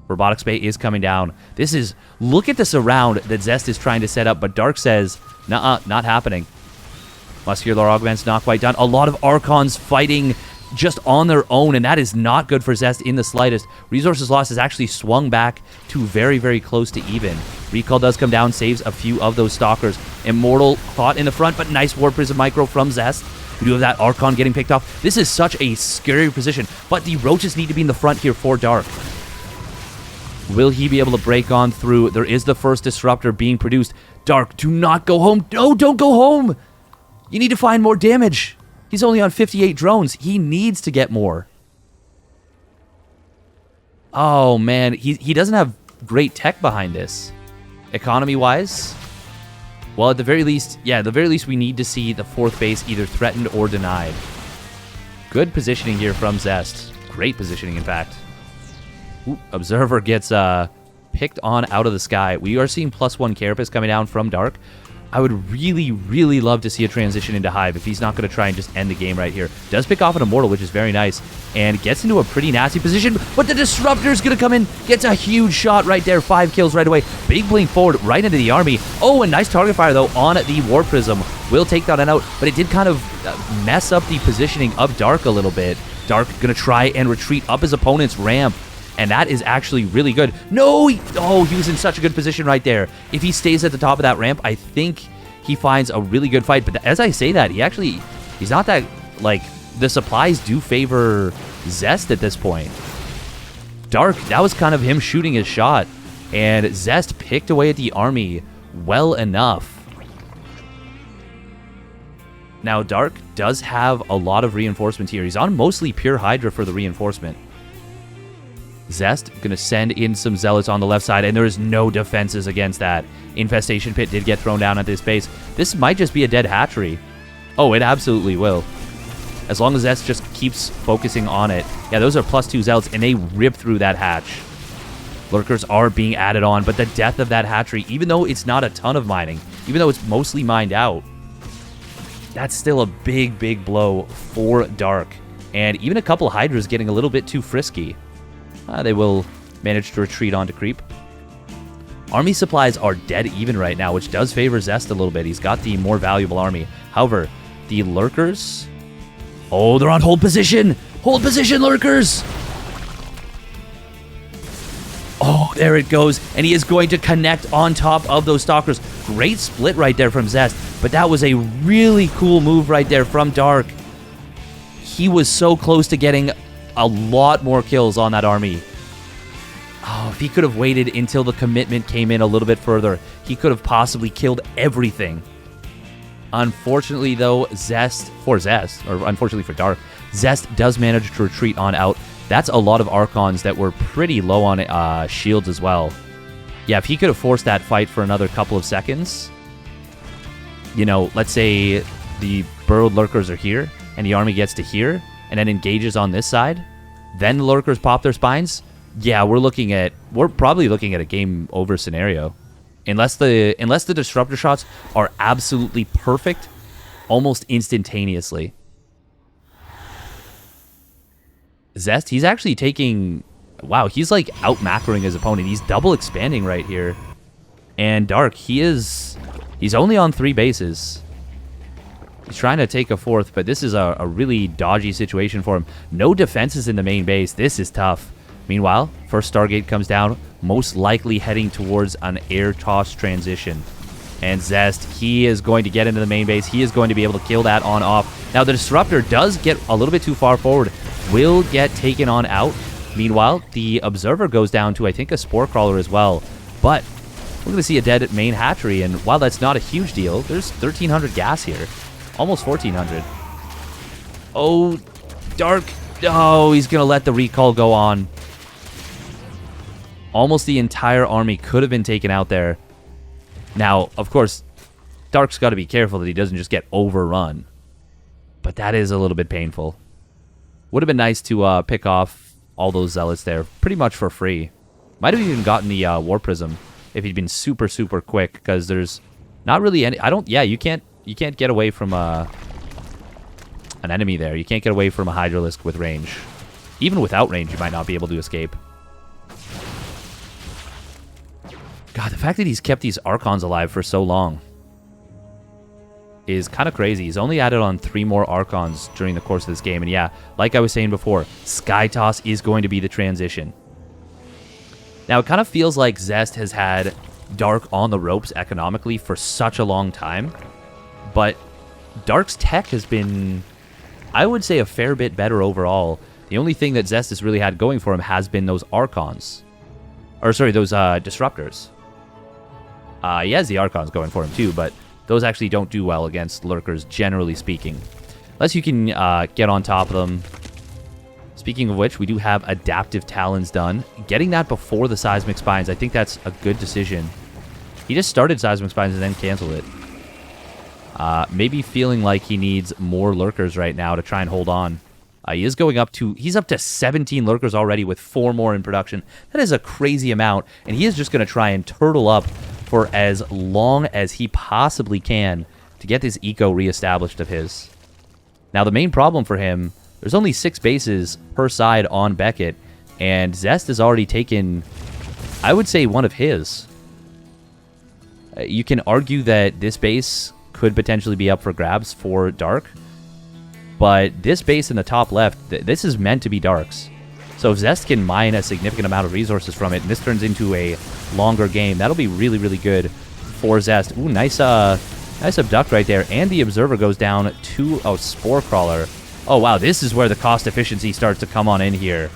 Robotics Bay is coming down. This is... Look at this around that Zest is trying to set up, but Dark says, nuh-uh, not happening. Muscular Augment's not quite done. A lot of Archons fighting just on their own, and that is not good for Zest in the slightest. Resources lost has actually swung back to very, very close to even. Recall does come down, saves a few of those Stalkers. Immortal caught in the front, but nice War Prism micro from Zest. We do have that Archon getting picked off. This is such a scary position, but the Roaches need to be in the front here for Dark. Will he be able to break on through? There is the first Disruptor being produced. Dark, do not go home. No, don't go home. You need to find more damage. He's only on 58 drones. He needs to get more. Oh, man. He doesn't have great tech behind this. Economy-wise, well, at the very least, yeah, at the very least, we need to see the 4th base either threatened or denied. Good positioning here from Zest. Great positioning, in fact. Ooh, Observer gets picked on out of the sky. We are seeing +1 Carapace coming down from Dark. I would really, really love to see a transition into Hive if he's not going to try and just end the game right here. Does pick off an Immortal, which is very nice, and gets into a pretty nasty position, but the Disruptor's going to come in, gets a huge shot right there, 5 kills right away. Big Blink forward right into the army. Oh, a nice target fire, though, on the War Prism. Will take that out, but it did kind of mess up the positioning of Dark a little bit. Dark going to try and retreat up his opponent's ramp. And that is actually really good. No! He was in such a good position right there. If he stays at the top of that ramp, I think he finds a really good fight. But as I say that, he's not that, like, the supplies do favor Zest at this point. Dark, that was kind of him shooting his shot. And Zest picked away at the army well enough. Now, Dark does have a lot of reinforcement here. He's on mostly pure Hydra for the reinforcement. Zest going to send in some Zealots on the left side, and there is no defenses against that. Infestation Pit did get thrown down at this base. This might just be a dead hatchery. Oh, it absolutely will. As long as Zest just keeps focusing on it. Yeah, those are +2 Zealots, and they rip through that hatch. Lurkers are being added on, but the death of that hatchery, even though it's not a ton of mining, even though it's mostly mined out, that's still a big, big blow for Dark. And even a couple of Hydras getting a little bit too frisky. They will manage to retreat onto creep. Army supplies are dead even right now, which does favor Zest a little bit. He's got the more valuable army. However, the Lurkers... Oh, they're on hold position! Hold position, Lurkers! Oh, there it goes. And he is going to connect on top of those Stalkers. Great split right there from Zest. But that was a really cool move right there from Dark. He was so close to getting a lot more kills on that army. Oh, if he could have waited until the commitment came in a little bit further, he could have possibly killed everything. Unfortunately, though, unfortunately for Dark, Zest does manage to retreat on out. That's a lot of Archons that were pretty low on shields as well. Yeah, if he could have forced that fight for another couple of seconds, you know, let's say the burrowed Lurkers are here, and the army gets to here, and then engages on this side, then the Lurkers pop their spines, yeah, we're probably looking at a game over scenario. Unless the disruptor shots are absolutely perfect, almost instantaneously. Zest, he's actually taking... Wow, he's like out-macroing his opponent. He's double expanding right here. And Dark, he's only on 3 bases. He's trying to take a 4th, but this is a really dodgy situation for him. No defenses in the main base. This is tough. Meanwhile, first Stargate comes down, most likely heading towards an air toss transition. And Zest, he is going to get into the main base. He is going to be able to kill that on off. Now, the Disruptor does get a little bit too far forward, will get taken on out. Meanwhile, the Observer goes down to, I think, a Spore Crawler as well. But we're going to see a dead main hatchery, and while that's not a huge deal, there's 1,300 gas here. Almost 1,400. Oh, Dark. Oh, he's going to let the recall go on. Almost the entire army could have been taken out there. Now, of course, Dark's got to be careful that he doesn't just get overrun. But that is a little bit painful. Would have been nice to pick off all those Zealots there pretty much for free. Might have even gotten the War Prism if he'd been super, super quick, because there's not really any... you can't get away from an enemy there. You can't get away from a Hydralisk with range. Even without range, you might not be able to escape. God, the fact that he's kept these Archons alive for so long is kind of crazy. He's only added on 3 more Archons during the course of this game. And yeah, like I was saying before, Sky Toss is going to be the transition. Now, it kind of feels like Zest has had Dark on the ropes economically for such a long time. But Dark's tech has been, I would say, a fair bit better overall. The only thing that Zest has really had going for him has been those Archons. Or, sorry, those Disruptors. He has the Archons going for him too, but those actually don't do well against Lurkers, generally speaking. Unless you can get on top of them. Speaking of which, we do have Adaptive Talons done. Getting that before the Seismic Spines, I think that's a good decision. He just started Seismic Spines and then canceled it. Maybe feeling like he needs more Lurkers right now to try and hold on. He is going up to... He's up to 17 Lurkers already with 4 more in production. That is a crazy amount, and he is just going to try and turtle up for as long as he possibly can to get this eco reestablished of his. Now, the main problem for him, there's only 6 bases per side on Beckett, and Zest has already taken, I would say, one of his. You can argue that this base could potentially be up for grabs for Dark, but this base in the top left, this is meant to be Dark's. So if Zest can mine a significant amount of resources from it, and this turns into a longer game, that'll be really, really good for Zest. Ooh, nice abduct right there. And the Observer goes down to a Spore Crawler. Oh, wow, this is where the cost efficiency starts to come on in here.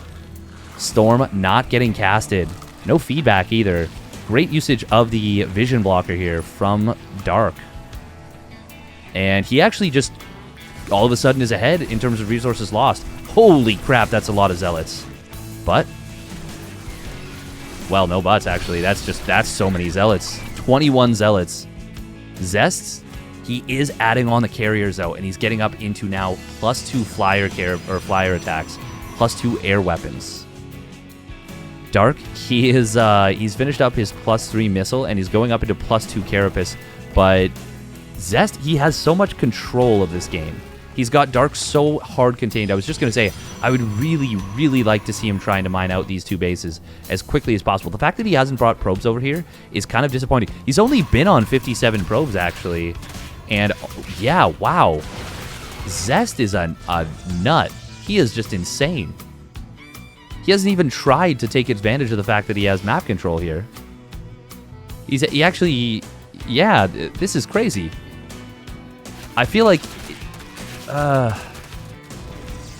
Storm not getting casted. No feedback either. Great usage of the Vision Blocker here from Dark. And he actually just all of a sudden is ahead in terms of resources lost. Holy crap, that's a lot of Zealots. But, well, no buts, actually. That's so many Zealots. 21 Zealots. Zest, he is adding on the carriers, though, and he's getting up into now +2 flyer attacks, +2 air weapons. Dark, he's finished up his +3 missile, and he's going up into +2 carapace. But Zest, he has so much control of this game. He's got Dark so hard contained. I was just going to say, I would really, really like to see him trying to mine out these two bases as quickly as possible. The fact that he hasn't brought probes over here is kind of disappointing. He's only been on 57 probes, actually. And, yeah, wow. Zest is a nut. He is just insane. He hasn't even tried to take advantage of the fact that he has map control here. He actually... Yeah, this is crazy. I feel like at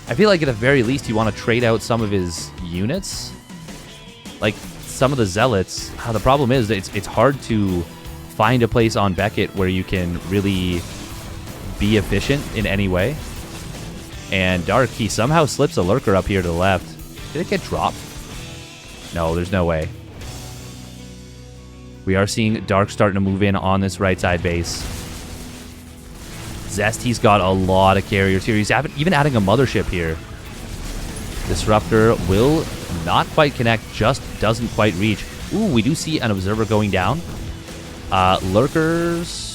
the very least you want to trade out some of his units. Like some of the zealots. The problem is that it's hard to find a place on Beckett where you can really be efficient in any way. And Dark, he somehow slips a lurker up here to the left. Did it get dropped? No, there's no way. We are seeing Dark starting to move in on this right side base. Zest, he's got a lot of carriers here. He's even adding a mothership here. Disruptor will not quite connect, just doesn't quite reach. Ooh, we do see an observer going down. Lurkers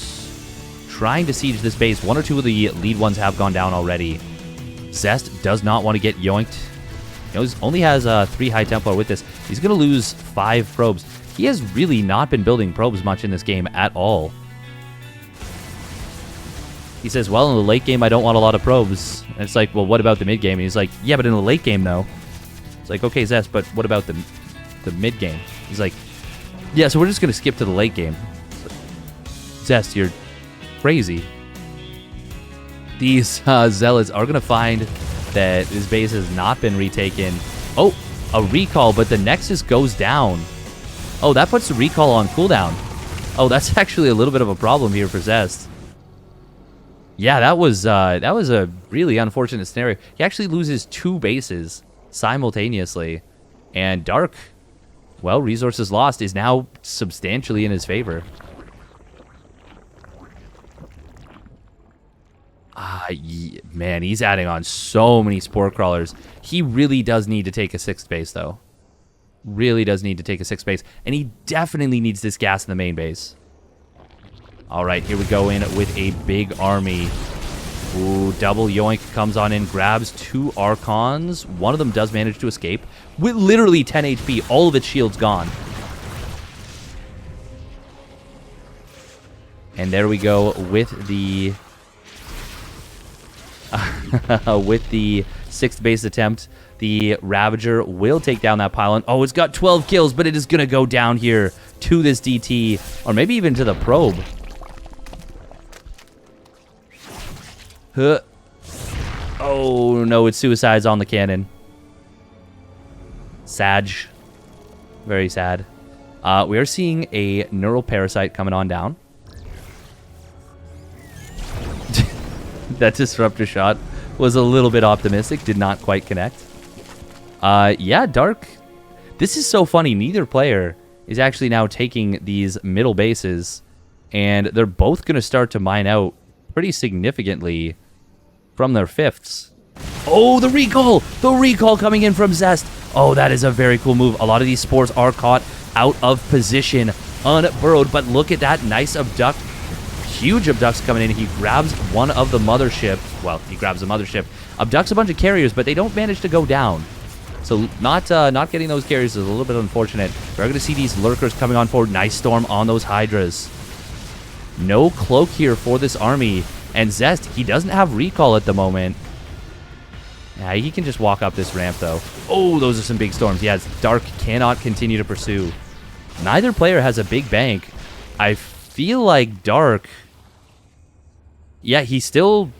trying to siege this base. One or two of the lead ones have gone down already. Zest does not want to get yoinked. He only has 3 High Templar with this. He's going to lose 5 probes. He has really not been building probes much in this game at all. He says, well, in the late game, I don't want a lot of probes. And it's like, well, what about the mid game? And he's like, yeah, but in the late game, though. It's like, okay, Zest, but what about the mid game? He's like, yeah, so we're just going to skip to the late game. Like, Zest, you're crazy. These zealots are going to find that his base has not been retaken. Oh, a recall, but the Nexus goes down. Oh, that puts the recall on cooldown. Oh, that's actually a little bit of a problem here for Zest. Yeah, that was a really unfortunate scenario. He actually loses 2 bases simultaneously. And Dark, well, resources lost is now substantially in his favor. Man, he's adding on so many Spore Crawlers. He really does need to take a 6th base, though. Really does need to take a 6th base. And he definitely needs this gas in the main base. All right, here we go in with a big army. Ooh, double yoink comes on in, grabs 2 Archons. One of them does manage to escape with literally 10 HP. All of its shields gone. And there we go with the... with the 6th base attempt. The Ravager will take down that pylon. Oh, it's got 12 kills, but it is going to go down here to this DT. Or maybe even to the probe. Huh. Oh, no, it's suicides on the cannon. Sag. Very sad. We are seeing a Neural Parasite coming on down. That Disruptor shot was a little bit optimistic. Did not quite connect. Yeah, Dark. This is so funny. Neither player is actually now taking these middle bases. And they're both going to start to mine out pretty significantly from their 5ths. Oh, the recall! The recall coming in from Zest. Oh, that is a very cool move. A lot of these spores are caught out of position, unburrowed. But look at that nice abduct. Huge abducts coming in. He grabs one of the mothership. Well, he grabs the mothership. Abducts a bunch of carriers, but they don't manage to go down. So not getting those carriers is a little bit unfortunate. We're going to see these lurkers coming on forward. Nice storm on those hydras. No cloak here for this army. And Zest, he doesn't have recall at the moment. Yeah, he can just walk up this ramp, though. Oh, those are some big storms. Yeah, Dark cannot continue to pursue. Neither player has a big bank. I feel like Dark... Yeah, he still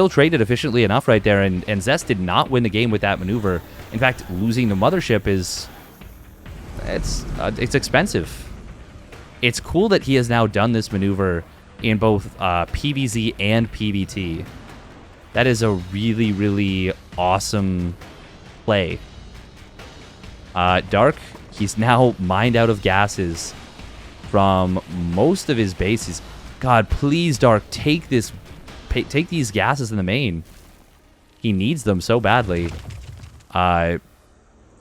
traded efficiently enough right there, and Zest did not win the game with that maneuver. In fact, losing the mothership is... It's expensive. It's cool that he has now done this maneuver in both PvZ and PvT. That is a really, really awesome play. Dark, he's now mined out of gases from most of his bases. God, please, Dark, take these gases in the main. He needs them so badly.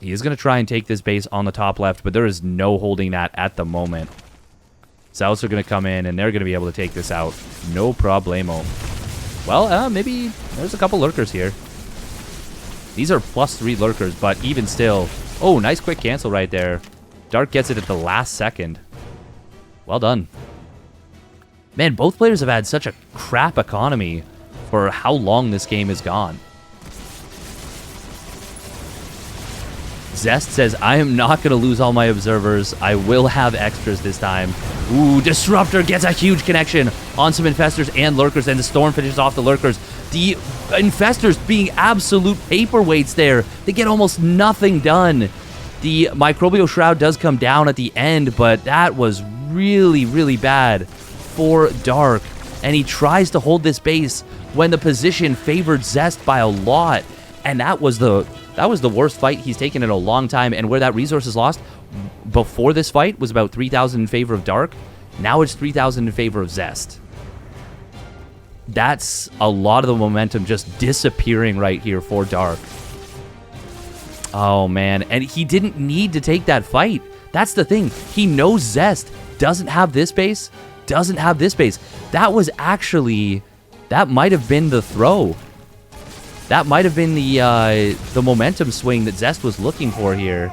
He is going to try and take this base on the top left, but there is no holding that at the moment. Zouts are going to come in, and they're going to be able to take this out. No problemo. Well, maybe there's a couple lurkers here. These are +3 lurkers, but even still... Oh, nice quick cancel right there. Dark gets it at the last second. Well done. Man, both players have had such a crap economy for how long this game has gone. Zest says, I am not going to lose all my observers. I will have extras this time. Ooh, Disruptor gets a huge connection on some Infestors and Lurkers, and the Storm finishes off the Lurkers. The Infestors being absolute paperweights there. They get almost nothing done. The Microbial Shroud does come down at the end, but that was really, really bad for Dark. And he tries to hold this base when the position favored Zest by a lot. And that was the worst fight he's taken in a long time. And where that resource is lost before this fight was about 3,000 in favor of Dark. Now it's 3,000 in favor of Zest. That's a lot of the momentum just disappearing right here for Dark. Oh, man. And he didn't need to take that fight. That's the thing. He knows Zest doesn't have this base, doesn't have this base. That was actually... That might have been the throw. That might have been the momentum swing that Zest was looking for here.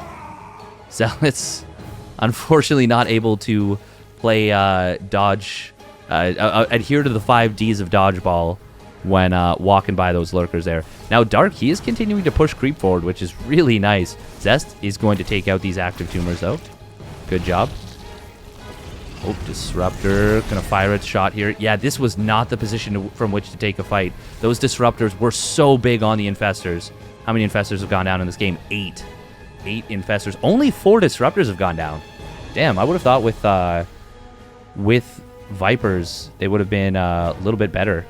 Zealot's unfortunately not able to play dodge... adhere to the 5 Ds of dodgeball when walking by those lurkers there. Now, Dark, he is continuing to push creep forward, which is really nice. Zest is going to take out these active tumors, though. Good job. Oh, Disruptor gonna fire its shot here. Yeah, this was not the position from which to take a fight. Those Disruptors were so big on the Infestors. How many Infestors have gone down in this game? 8. 8 Infestors. Only 4 Disruptors have gone down. Damn, I would have thought with Vipers, they would have been a little bit better.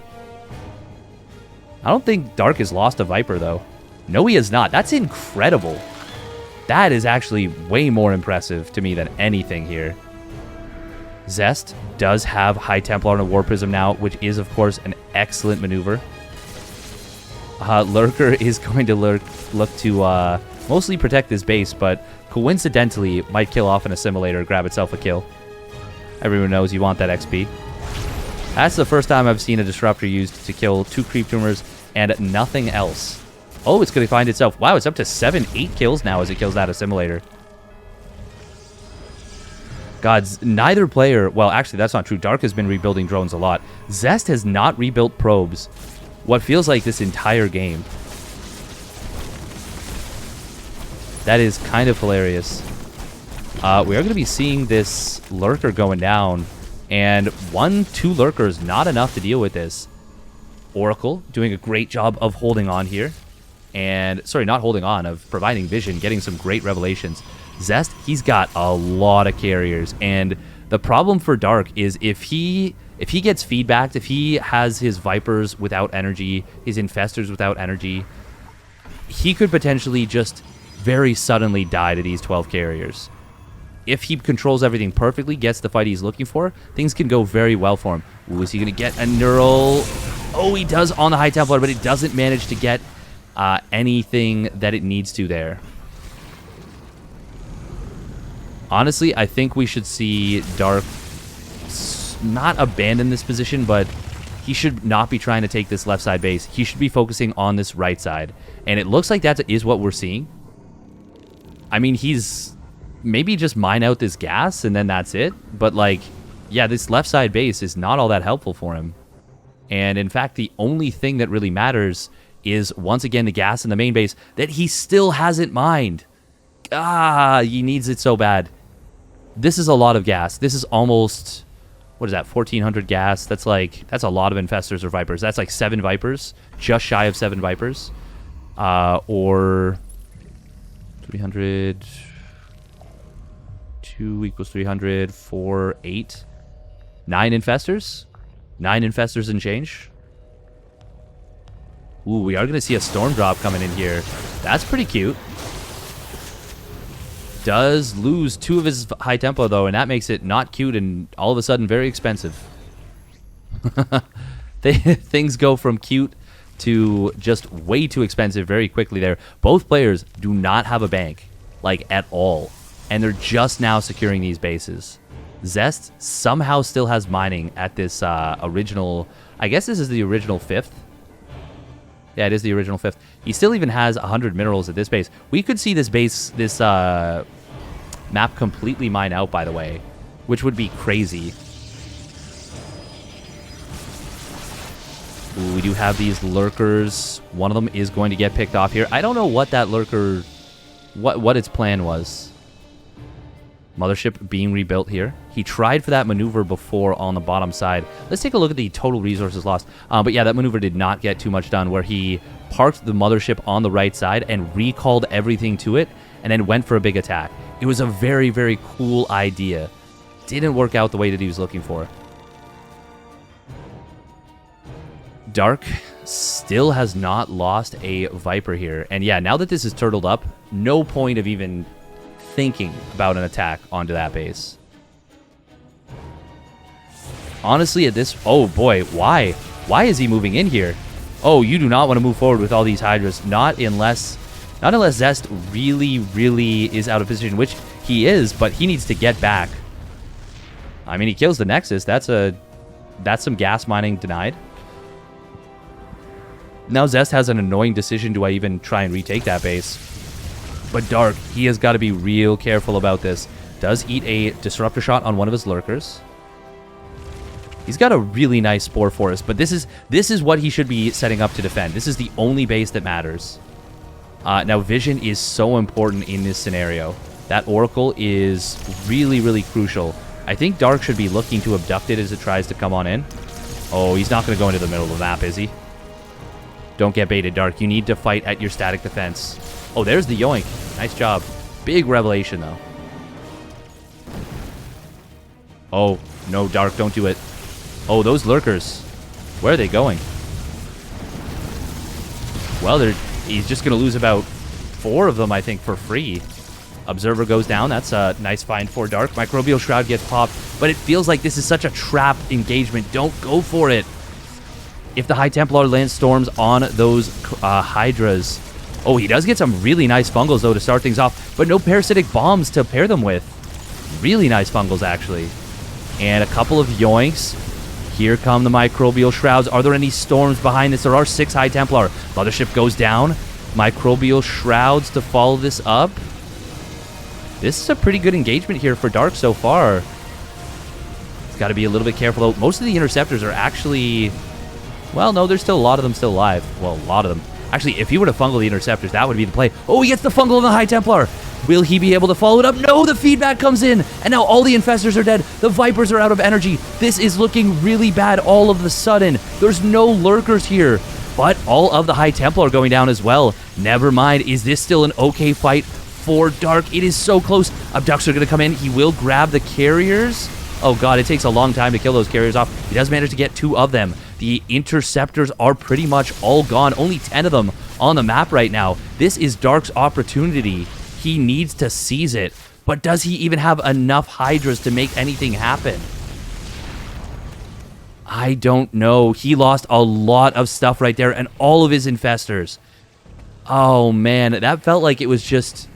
I don't think Dark has lost a Viper, though. No, he has not. That's incredible. That is actually way more impressive to me than anything here. Zest does have High Templar and a War Prism now, which is, of course, an excellent maneuver. Lurker is going to look to mostly protect this base, but coincidentally might kill off an Assimilator, grab itself a kill. Everyone knows you want that XP. That's the first time I've seen a Disruptor used to kill 2 Creep Tumors and nothing else. Oh, it's going to find itself. Wow, it's up to 7-8 kills now as it kills that Assimilator. Gods, neither player... Well, actually, that's not true. Dark has been rebuilding drones a lot. Zest has not rebuilt probes what feels like this entire game. That is kind of hilarious. We are going to be seeing this Lurker going down. And 1-2 Lurkers, not enough to deal with this. Oracle doing a great job of holding on here. And, sorry, not holding on, of providing vision, getting some great revelations. Zest, he's got a lot of carriers, and the problem for Dark is if he gets feedbacked, if he has his Vipers without energy, his Infestors without energy, he could potentially just very suddenly die to these 12 carriers. If he controls everything perfectly, gets the fight he's looking for, things can go very well for him. Ooh, is he going to get a neural? Oh, he does on the High Templar, but it doesn't manage to get anything that it needs to there. Honestly, I think we should see Dark not abandon this position, but he should not be trying to take this left side base. He should be focusing on this right side. And it looks like that is what we're seeing. I mean, he's maybe just mine out this gas and then that's it. But, like, yeah, this left side base is not all that helpful for him. And, in fact, the only thing that really matters is, once again, the gas in the main base that he still hasn't mined. Ah, he needs it so bad. This is a lot of gas. This is almost, what is that, 1,400 gas? That's a lot of Infestors or Vipers. That's like 7 Vipers, just shy of 7 Vipers. Or 300, 2 equals 300, 4, 8, 9 Infestors? 9 Infestors and change. Ooh, we are going to see a Storm drop coming in here. That's pretty cute. Does lose 2 of his High Tempo, though, and that makes it not cute and all of a sudden very expensive. Things go from cute to just way too expensive very quickly there. Both players do not have a bank, like, at all. And they're just now securing these bases. Zest somehow still has mining at this original... I guess this is the original 5th. Yeah, it is the original 5th. He still even has 100 minerals at this base. We could see this base, this map completely mine out, by the way, which would be crazy. Ooh, we do have these lurkers. One of them is going to get picked off here. I don't know what that lurker... What its plan was. Mothership being rebuilt here. He tried for that maneuver before on the bottom side. Let's take a look at the total resources lost. But yeah, that maneuver did not get too much done, where he parked the mothership on the right side and recalled everything to it, and then went for a big attack. It was a very, very cool idea. Didn't work out the way that he was looking for. Dark still has not lost a Viper here. And yeah, now that this is turtled up, no point of even thinking about an attack onto that base. Honestly, at this... Oh, boy. Why? Why is he moving in here? Oh, you do not want to move forward with all these Hydras. Not unless Zest really, really is out of position, which he is, but he needs to get back. I mean, he kills the Nexus. That's some gas mining denied. Now Zest has an annoying decision. Do I even try and retake that base? But Dark, he has got to be real careful about this. Does eat a Disruptor Shot on one of his lurkers. He's got a really nice Spore Forest, but this is what he should be setting up to defend. This is the only base that matters. Now, Vision is so important in this scenario. That Oracle is really, really crucial. I think Dark should be looking to abduct it as it tries to come on in. Oh, he's not going to go into the middle of the map, is he? Don't get baited, Dark. You need to fight at your static defense. Oh, there's the Yoink. Nice job. Big revelation, though. Oh, no, Dark, don't do it. Oh, those lurkers. Where are they going? Well, he's just going to lose about 4 of them, I think, for free. Observer goes down. That's a nice find for Dark. Microbial Shroud gets popped, but it feels like this is such a trap engagement. Don't go for it. If the High Templar lands storms on those Hydras... Oh, he does get some really nice fungals, though, to start things off, but no parasitic bombs to pair them with. Really nice fungals, actually. And a couple of yoinks. Here come the Microbial Shrouds. Are there any storms behind this? There are 6 High Templar. Mothership goes down. Microbial Shrouds to follow this up. This is a pretty good engagement here for Dark so far. He's got to be a little bit careful, though. Most of the Interceptors are actually... Well, no, there's still a lot of them still alive. Well, a lot of them. Actually, if he were to fungal the Interceptors, that would be the play. Oh, he gets the fungal on the High Templar. Will he be able to follow it up? No, the feedback comes in. And now all the Infestors are dead. The Vipers are out of energy. This is looking really bad all of a sudden. There's no lurkers here. But all of the High Templar are going down as well. Never mind. Is this still an okay fight for Dark? It is so close. Abducts are going to come in. He will grab the carriers. Oh, God, it takes a long time to kill those carriers off. He does manage to get 2 of them. The Interceptors are pretty much all gone. Only 10 of them on the map right now. This is Dark's opportunity. He needs to seize it. But does he even have enough Hydras to make anything happen? I don't know. He lost a lot of stuff right there and all of his Infestors. Oh, man. That felt like it was just...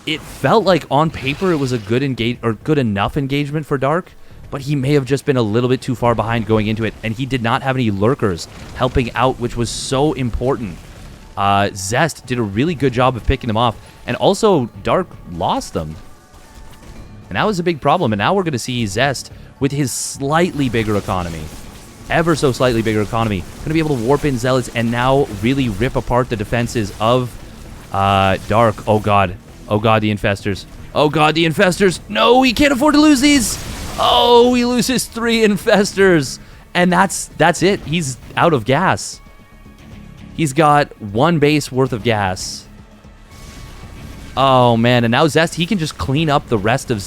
It felt like on paper it was a good enough engagement for Dark, but he may have just been a little bit too far behind going into it, and he did not have any lurkers helping out, which was so important. Zest did a really good job of picking them off, and also Dark lost them. And that was a big problem, and now we're going to see Zest with his slightly bigger economy. Ever so slightly bigger economy. Going to be able to warp in Zealots and now really rip apart the defenses of Dark. Oh, God. Oh, God, the Infestors. Oh, God, the Infestors. No, he can't afford to lose these. Oh, he loses 3 Infestors. And that's it. He's out of gas. He's got 1 base worth of gas. Oh, man. And now Zest, he can just clean up the rest of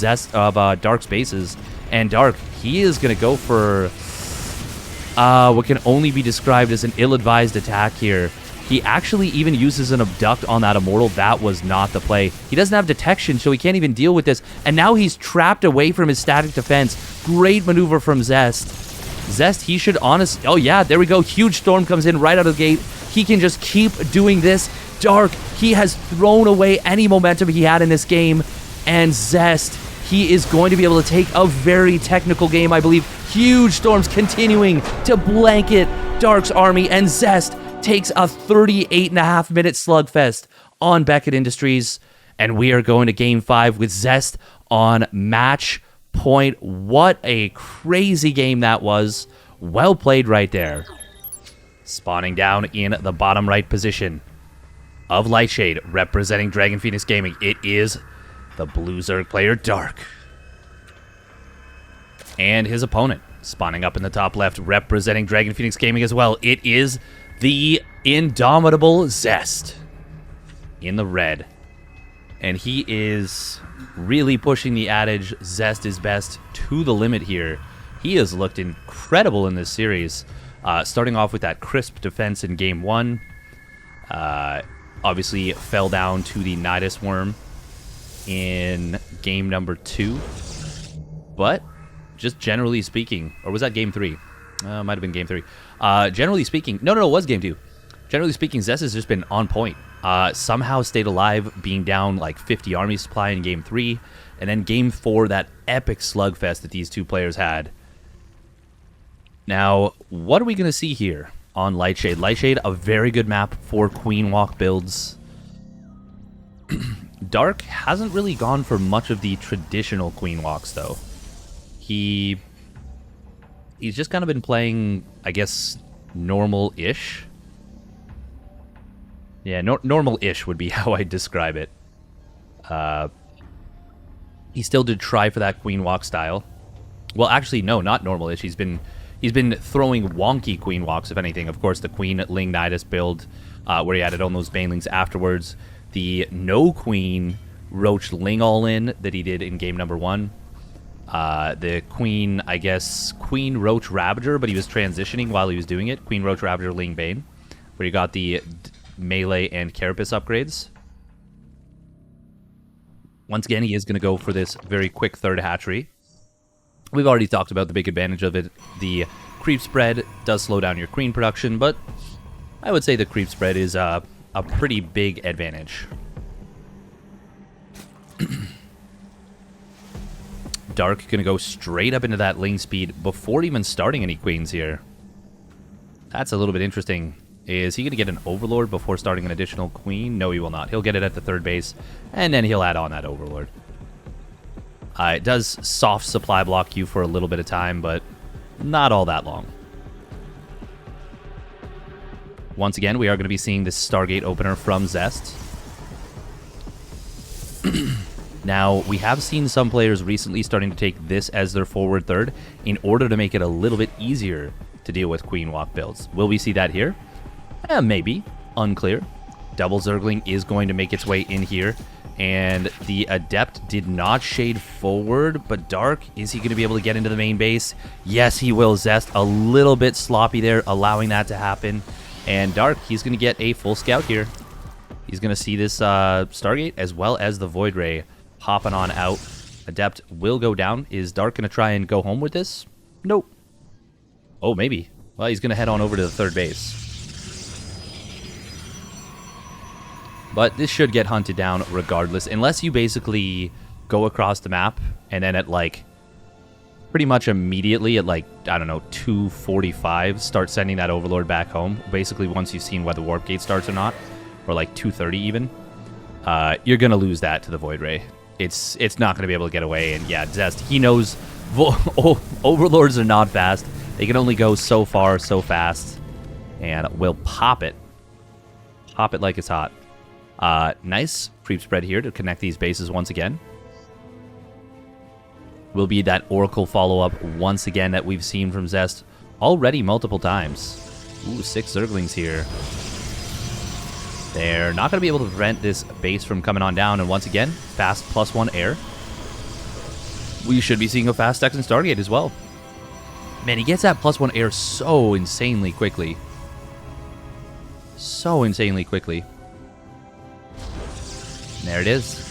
Dark's bases. And Dark, he is going to go for what can only be described as an ill-advised attack here. He actually even uses an Abduct on that Immortal. That was not the play. He doesn't have detection, so he can't even deal with this. And now he's trapped away from his static defense. Great maneuver from Zest. Zest, he should honestly... Oh, yeah, there we go. Huge storm comes in right out of the gate. He can just keep doing this. Dark, he has thrown away any momentum he had in this game. And Zest, he is going to be able to take a very technical game, I believe. Huge storms continuing to blanket Dark's army. And Zest takes a 38.5-minute slugfest on Beckett Industries. And we are going to Game 5 with Zest on match point. What a crazy game that was. Well played right there. Spawning down in the bottom right position of Lightshade, representing Dragon Phoenix Gaming. It is the Blue Zerg player, Dark. And his opponent, spawning up in the top left, representing Dragon Phoenix Gaming as well. It is the indomitable Zest in the red. And he is really pushing the adage, Zest is best, to the limit here. He has looked incredible in this series. Starting off with that crisp defense in Game 1. Obviously fell down to the Nidus worm in Game number 2. But just generally speaking, or was that Game 3? Might have been Game 3. Generally speaking, no, it was Game 2. Generally speaking, Zest has just been on point. Somehow stayed alive, being down like 50 army supply in Game 3. And then Game 4, that epic slugfest that these two players had. Now, what are we going to see here on Lightshade? Lightshade, a very good map for Queen Walk builds. Dark hasn't really gone for much of the traditional Queen Walks, though. He's just kind of been playing, I guess, normal-ish. Yeah, normal-ish would be how I describe it. He still did try for that Queen Walk style. Well, actually, no, not normal-ish. He's been throwing wonky Queen Walks, if anything. Of course, the Queen Ling Nidus build, where he added all those Banelings afterwards. The no Queen Roach Ling all-in that he did in game number 1. The Queen, I guess, Queen Roach Ravager, but he was transitioning while he was doing it. Queen Roach Ravager Ling Bane, where you got the melee and carapace upgrades. Once again, he is going to go for this very quick third hatchery. We've already talked about the big advantage of it. The creep spread does slow down your queen production, but I would say the creep spread is a pretty big advantage. Dark going to go straight up into that Ling speed before even starting any queens here. That's a little bit interesting. Is he going to get an Overlord before starting an additional queen? No, he will not. He'll get it at the third base, and then he'll add on that Overlord. It does soft supply block you for a little bit of time, but not all that long. Once again, we are going to be seeing this Stargate opener from Zest. Now, we have seen some players recently starting to take this as their forward third in order to make it a little bit easier to deal with Queen Walk builds. Will we see that here? Maybe. Unclear. Double Zergling is going to make its way in here. And the Adept did not shade forward, but Dark, is he going to be able to get into the main base? Yes, he will. Zest, a little bit sloppy there, allowing that to happen. And Dark, he's going to get a full scout here. He's going to see this Stargate as well as the Void Ray hopping on out. Adept will go down. Is Dark going to try and go home with this? Nope. Oh, maybe. Well, he's going to head on over to the third base. But this should get hunted down regardless, unless you basically go across the map and then at like pretty much immediately at like, I don't know, 2:45 start sending that Overlord back home. Basically once you've seen whether Warp Gate starts or not, or like 2:30 even, you're going to lose that to the Void Ray. It's not going to be able to get away. And yeah, Zest, he knows Overlords are not fast. They can only go so far, so fast, and will pop it. Pop it like it's hot. Nice creep spread here to connect these bases once again. Will be that Oracle follow-up once again that we've seen from Zest already multiple times. Ooh, 6 Zerglings here. They're not going to be able to prevent this base from coming on down, and once again, fast +1 air. We should be seeing a fast Texan Stargate as well. Man, he gets that +1 air so insanely quickly. So insanely quickly. There it is.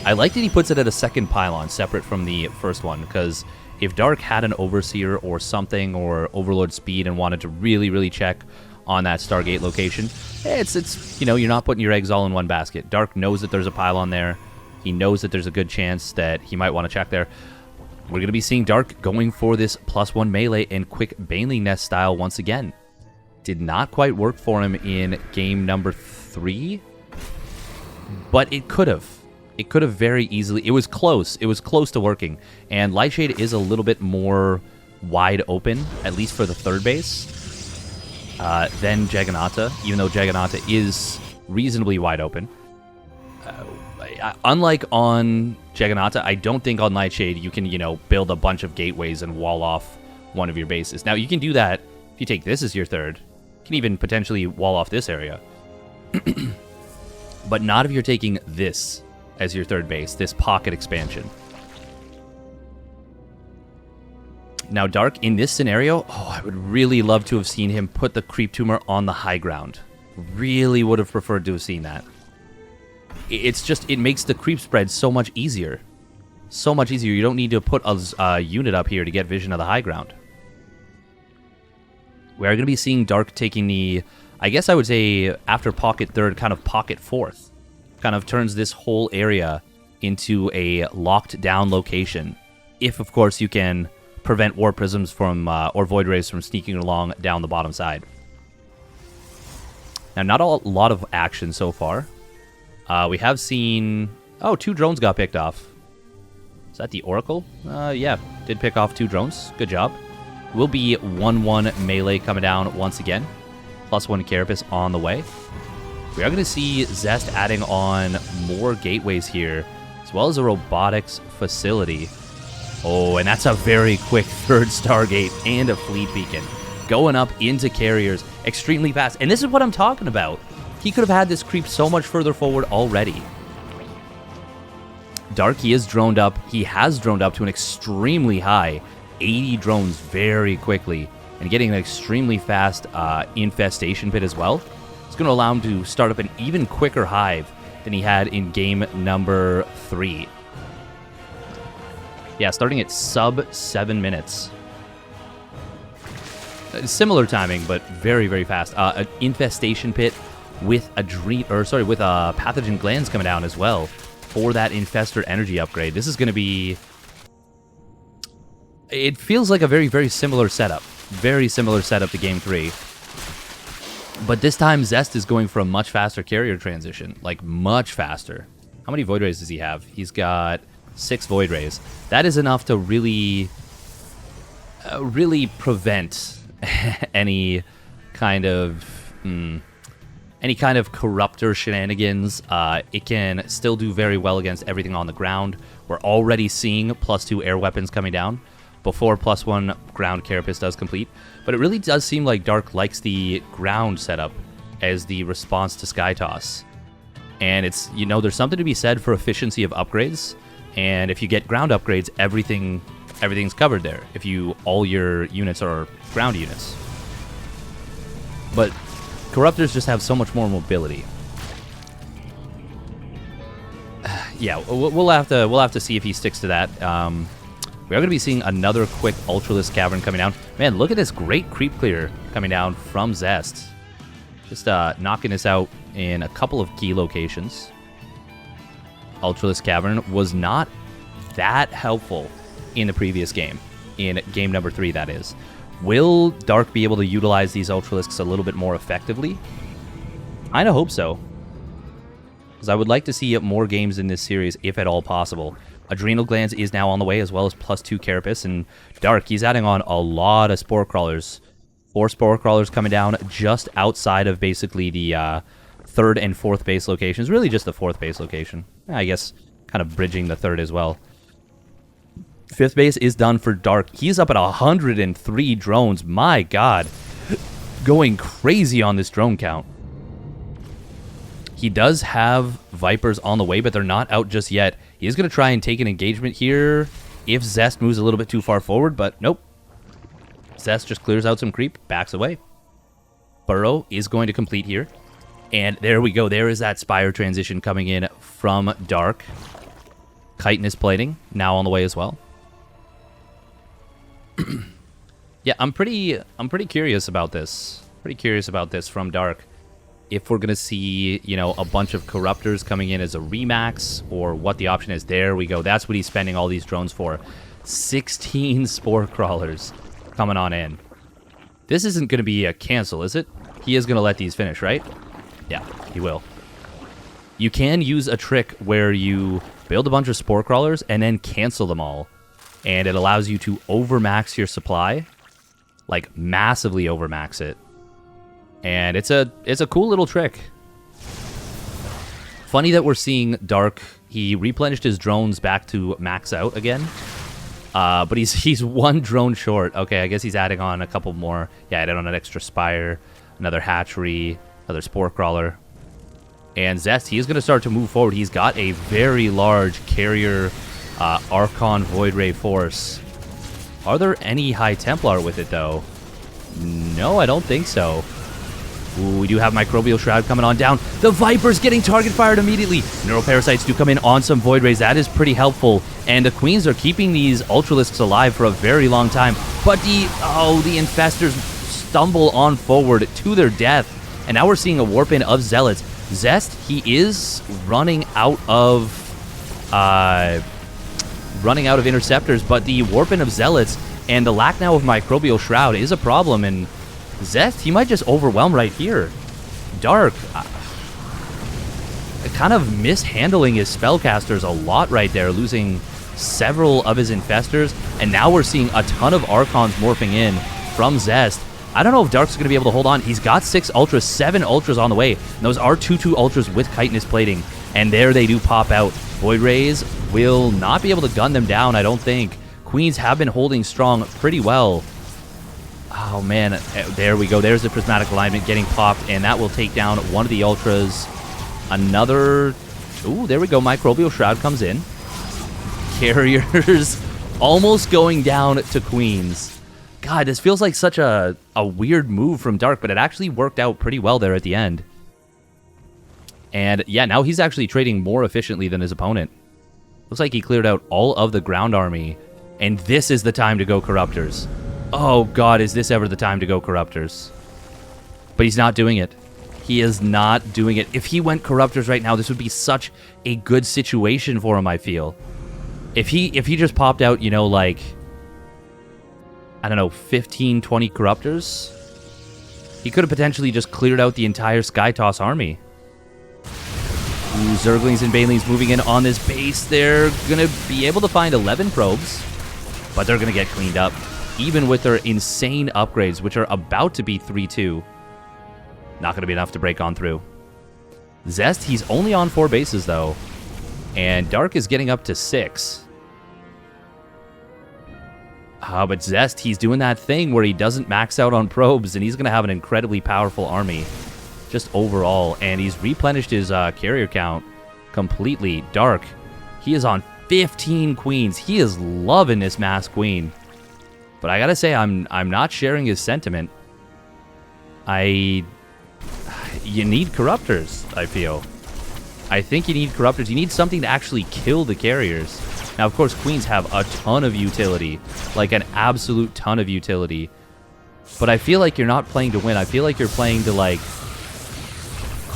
I like that he puts it at a second pylon, separate from the first one, because If Dark had an Overseer or something, or Overlord Speed, and wanted to really, really check on that Stargate location, it's you know, you're not putting your eggs all in one basket. Dark knows that there's a pylon there. He knows that there's a good chance that he might want to check there. We're going to be seeing Dark going for this +1 melee and quick Baneling Nest style once again. Did not quite work for him in game number 3, but it could have. It could have very easily. It was close. It was close to working. And Lightshade is a little bit more wide open, at least for the third base, than Jagannatha, even though Jagannatha is reasonably wide open. Unlike on Jagannatha, I don't think on Nightshade you can, you know, build a bunch of gateways and wall off one of your bases. Now, you can do that if you take this as your third. You can even potentially wall off this area. But not if you're taking this as your third base, this pocket expansion. Now, Dark, in this scenario, I would really love to have seen him put the Creep Tumor on the high ground. Really would have preferred to have seen that. It's just, it makes the creep spread so much easier. So much easier. You don't need to put a unit up here to get vision of the high ground. We are going to be seeing Dark taking the, I guess I would say, after pocket third, kind of pocket fourth. Kind of turns this whole area into a locked down location. If, of course, you can prevent War Prisms from, or Void Rays from sneaking along down the bottom side. Now, not a lot of action so far. We have seen... Oh, 2 drones got picked off. Is that the Oracle? Yeah, did pick off 2 drones. Good job. Will be 1-1 melee coming down once again. +1 Carapace on the way. We are going to see Zest adding on more gateways here, as well as a robotics facility. Oh, and that's a very quick third Stargate and a fleet beacon. Going up into carriers extremely fast. And this is what I'm talking about. He could have had this creep so much further forward already. Dark, he is droned up. He has droned up to an extremely high 80 drones very quickly, and getting an extremely fast infestation pit as well. It's going to allow him to start up an even quicker hive than he had in game number 3. Yeah, starting at sub 7 minutes. Similar timing, but very, very fast. An infestation pit with a pathogen glands coming down as well for that infestor energy upgrade. This is going to be... It feels like a very, very similar setup. Very similar setup to Game 3. But this time, Zest is going for a much faster carrier transition. Like, much faster. How many Void Rays does he have? He's got 6 Void Rays. That is enough to really... really prevent any kind of... any kind of corruptor shenanigans. It can still do very well against everything on the ground. We're already seeing +2 air weapons coming down before +1 ground carapace does complete. But it really does seem like Dark likes the ground setup as the response to Sky Toss. And it's, you know, there's something to be said for efficiency of upgrades. And if you get ground upgrades, everything's covered there. If all your units are ground units. But Corruptors just have so much more mobility. Yeah, we'll have to see if he sticks to that. We are going to be seeing another quick Ultralisk Cavern coming down. Man, look at this great creep clear coming down from Zest. Just knocking this out in a couple of key locations. Ultralisk Cavern was not that helpful in the previous game. In game number 3, that is. Will Dark be able to utilize these Ultralisks a little bit more effectively? I hope so. Because I would like to see more games in this series, if at all possible. Adrenal Glands is now on the way, as well as +2 Carapace. And Dark, he's adding on a lot of Spore Crawlers. 4 Spore Crawlers coming down just outside of basically the 3rd and 4th base locations. Really just the 4th base location. I guess kind of bridging the 3rd as well. 5th base is done for Dark. He's up at 103 drones. My god. Going crazy on this drone count. He does have Vipers on the way, but they're not out just yet. He is going to try and take an engagement here if Zest moves a little bit too far forward, but nope. Zest just clears out some creep, backs away. Burrow is going to complete here. And there we go. There is that Spire transition coming in from Dark. Chitinous Plating now on the way as well. Yeah, I'm pretty curious about this. Pretty curious about this from Dark. If we're going to see, you know, a bunch of Corruptors coming in as a Remax, or what the option is. There we go. That's what he's spending all these drones for. 16 Spore Crawlers coming on in. This isn't going to be a cancel, is it? He is going to let these finish, right? Yeah, he will. You can use a trick where you build a bunch of Spore Crawlers and then cancel them all. And it allows you to overmax your supply. Like, massively overmax it. And it's a cool little trick. Funny that we're seeing Dark. He replenished his drones back to max out again. But he's one drone short. Okay, I guess he's adding on a couple more. Yeah, added on an extra Spire, another Hatchery, another Spore Crawler. And Zest, he is going to start to move forward. He's got a very large carrier Archon Void Ray force. Are there any High Templar with it, though? No, I don't think so. Ooh, we do have Microbial Shroud coming on down. The Viper's getting target fired immediately. Neuroparasites do come in on some Void Rays. That is pretty helpful. And the Queens are keeping these Ultralisks alive for a very long time. But the Infestors stumble on forward to their death. And now we're seeing a warp in of Zealots. Zest, he is running out of Interceptors, but the warp in of Zealots and the lack now of Microbial Shroud is a problem, and Zest, he might just overwhelm right here. Dark, kind of mishandling his spellcasters a lot right there, losing several of his Infestors, and now we're seeing a ton of Archons morphing in from Zest. I don't know if Dark's going to be able to hold on. He's got 6 Ultras, 7 Ultras on the way. And those are 2/2 Ultras with chitinous plating. And there they do pop out. Void Rays will not be able to gun them down, I don't think. Queens have been holding strong pretty well. Oh, man. There we go. There's the Prismatic Alignment getting popped. And that will take down one of the Ultras. Another... Ooh, there we go. Microbial Shroud comes in. Carriers almost going down to Queens. God, this feels like such a weird move from Dark, but it actually worked out pretty well there at the end. And yeah, now he's actually trading more efficiently than his opponent. Looks like he cleared out all of the ground army, and this is the time to go Corruptors. Oh God, is this ever the time to go Corruptors? But he's not doing it. He is not doing it. If he went Corruptors right now, this would be such a good situation for him, I feel. If he just popped out, you know, like... I don't know, 15, 20 Corruptors? He could have potentially just cleared out the entire Skytoss army. Ooh, Zerglings and Banelings moving in on this base. They're going to be able to find 11 probes, but they're going to get cleaned up, even with their insane upgrades, which are about to be 3-2. Not going to be enough to break on through. Zest, he's only on 4 bases, though, and Dark is getting up to 6. But Zest, he's doing that thing where he doesn't max out on probes, and he's going to have an incredibly powerful army, just overall. And he's replenished his carrier count completely. Dark, he is on 15 Queens. He is loving this Mass Queen. But I gotta say, I'm not sharing his sentiment. You need Corruptors, I feel. I think you need Corruptors. You need something to actually kill the carriers. Now, of course, Queens have a ton of utility, like an absolute ton of utility. But I feel like you're not playing to win. I feel like you're playing to, like,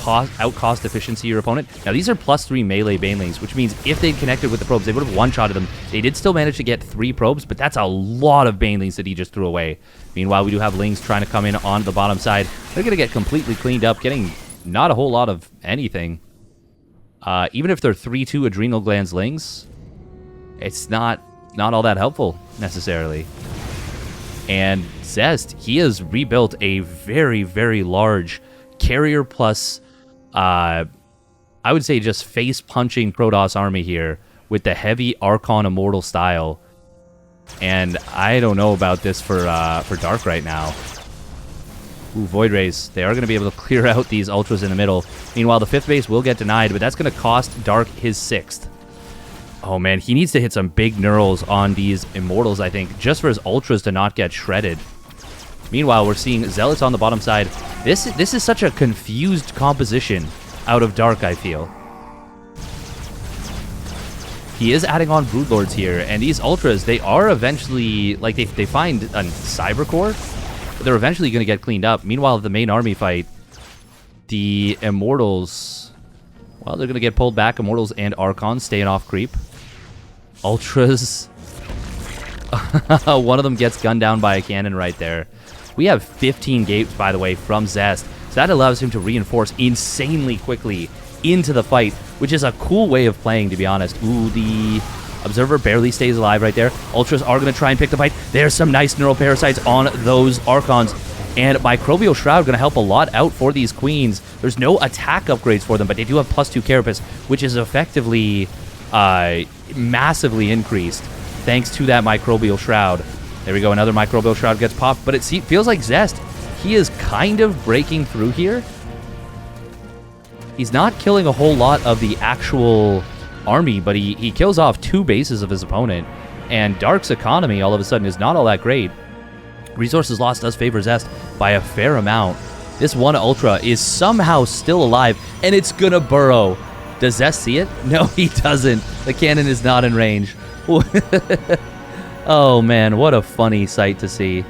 out-cost efficiency your opponent. Now, these are +3 melee Banelings, which means if they'd connected with the probes, they would have one-shotted them. They did still manage to get 3 probes, but that's a lot of Banelings that he just threw away. Meanwhile, we do have Lings trying to come in on the bottom side. They're going to get completely cleaned up, getting not a whole lot of anything. Even if they're 3-2 Adrenal Glands Lings, it's not all that helpful, necessarily. And Zest, he has rebuilt a very, very large carrier plus, I would say just face-punching Protoss army here with the heavy Archon Immortal style. And I don't know about this for Dark right now. Ooh, Void Rays. They are going to be able to clear out these Ultras in the middle. Meanwhile, the 5th base will get denied, but that's going to cost Dark his 6th. Oh, man, he needs to hit some big neurals on these Immortals, I think, just for his Ultras to not get shredded. Meanwhile, we're seeing Zealots on the bottom side. This is such a confused composition out of Dark, I feel. He is adding on Broodlords here, and these Ultras, they are eventually, like, they find a Cyber Core, but they're eventually going to get cleaned up. Meanwhile, the main army fight, the Immortals, well, they're going to get pulled back. Immortals and Archons staying off creep. Ultras, one of them gets gunned down by a cannon right there. We have 15 gates, by the way, from Zest, so that allows him to reinforce insanely quickly into the fight, which is a cool way of playing, to be honest. Ooh, the Observer barely stays alive right there. Ultras are going to try and pick the fight. There's some nice Neural Parasites on those Archons. And Microbial Shroud going to help a lot out for these Queens. There's no attack upgrades for them, but they do have +2 Carapace, which is effectively massively increased thanks to that Microbial Shroud. There we go. Another Microbial Shroud gets popped, but it feels like Zest, he is kind of breaking through here. He's not killing a whole lot of the actual army, but he kills off 2 bases of his opponent. And Dark's economy, all of a sudden, is not all that great. Resources lost does favor Zest by a fair amount. This one Ultra is somehow still alive, and it's gonna burrow. Does Zest see it? No, he doesn't. The cannon is not in range. Oh, man, what a funny sight to see.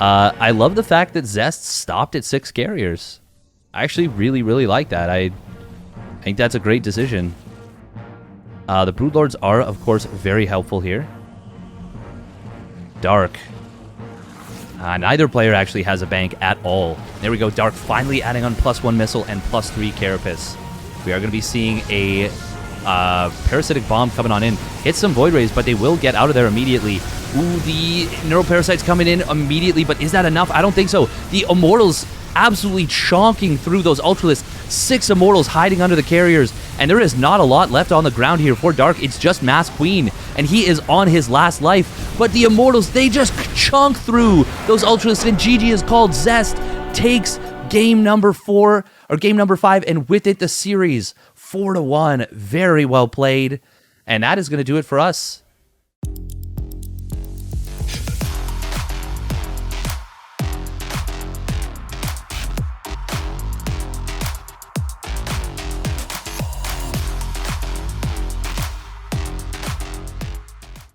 I love the fact that Zest stopped at 6 carriers. I actually really, really like that. I think that's a great decision. The Broodlords are, of course, very helpful here. Dark. Neither player actually has a bank at all. There we go. Dark finally adding on +1 missile and +3 Carapace. We are going to be seeing a Parasitic Bomb coming on in. Hit some Void Rays, but they will get out of there immediately. Ooh, the Neural Parasites coming in immediately, but is that enough? I don't think so. The Immortals absolutely chonking through those Ultralisks. 6 Immortals hiding under the carriers, and there is not a lot left on the ground here for Dark. It's just Mass Queen, and he is on his last life. But the Immortals, they just chunk through those Ultralisks, and GG is called. Zest takes game number 4, or game number 5, and with it the series 4-1. Very well played, and that is going to do it for us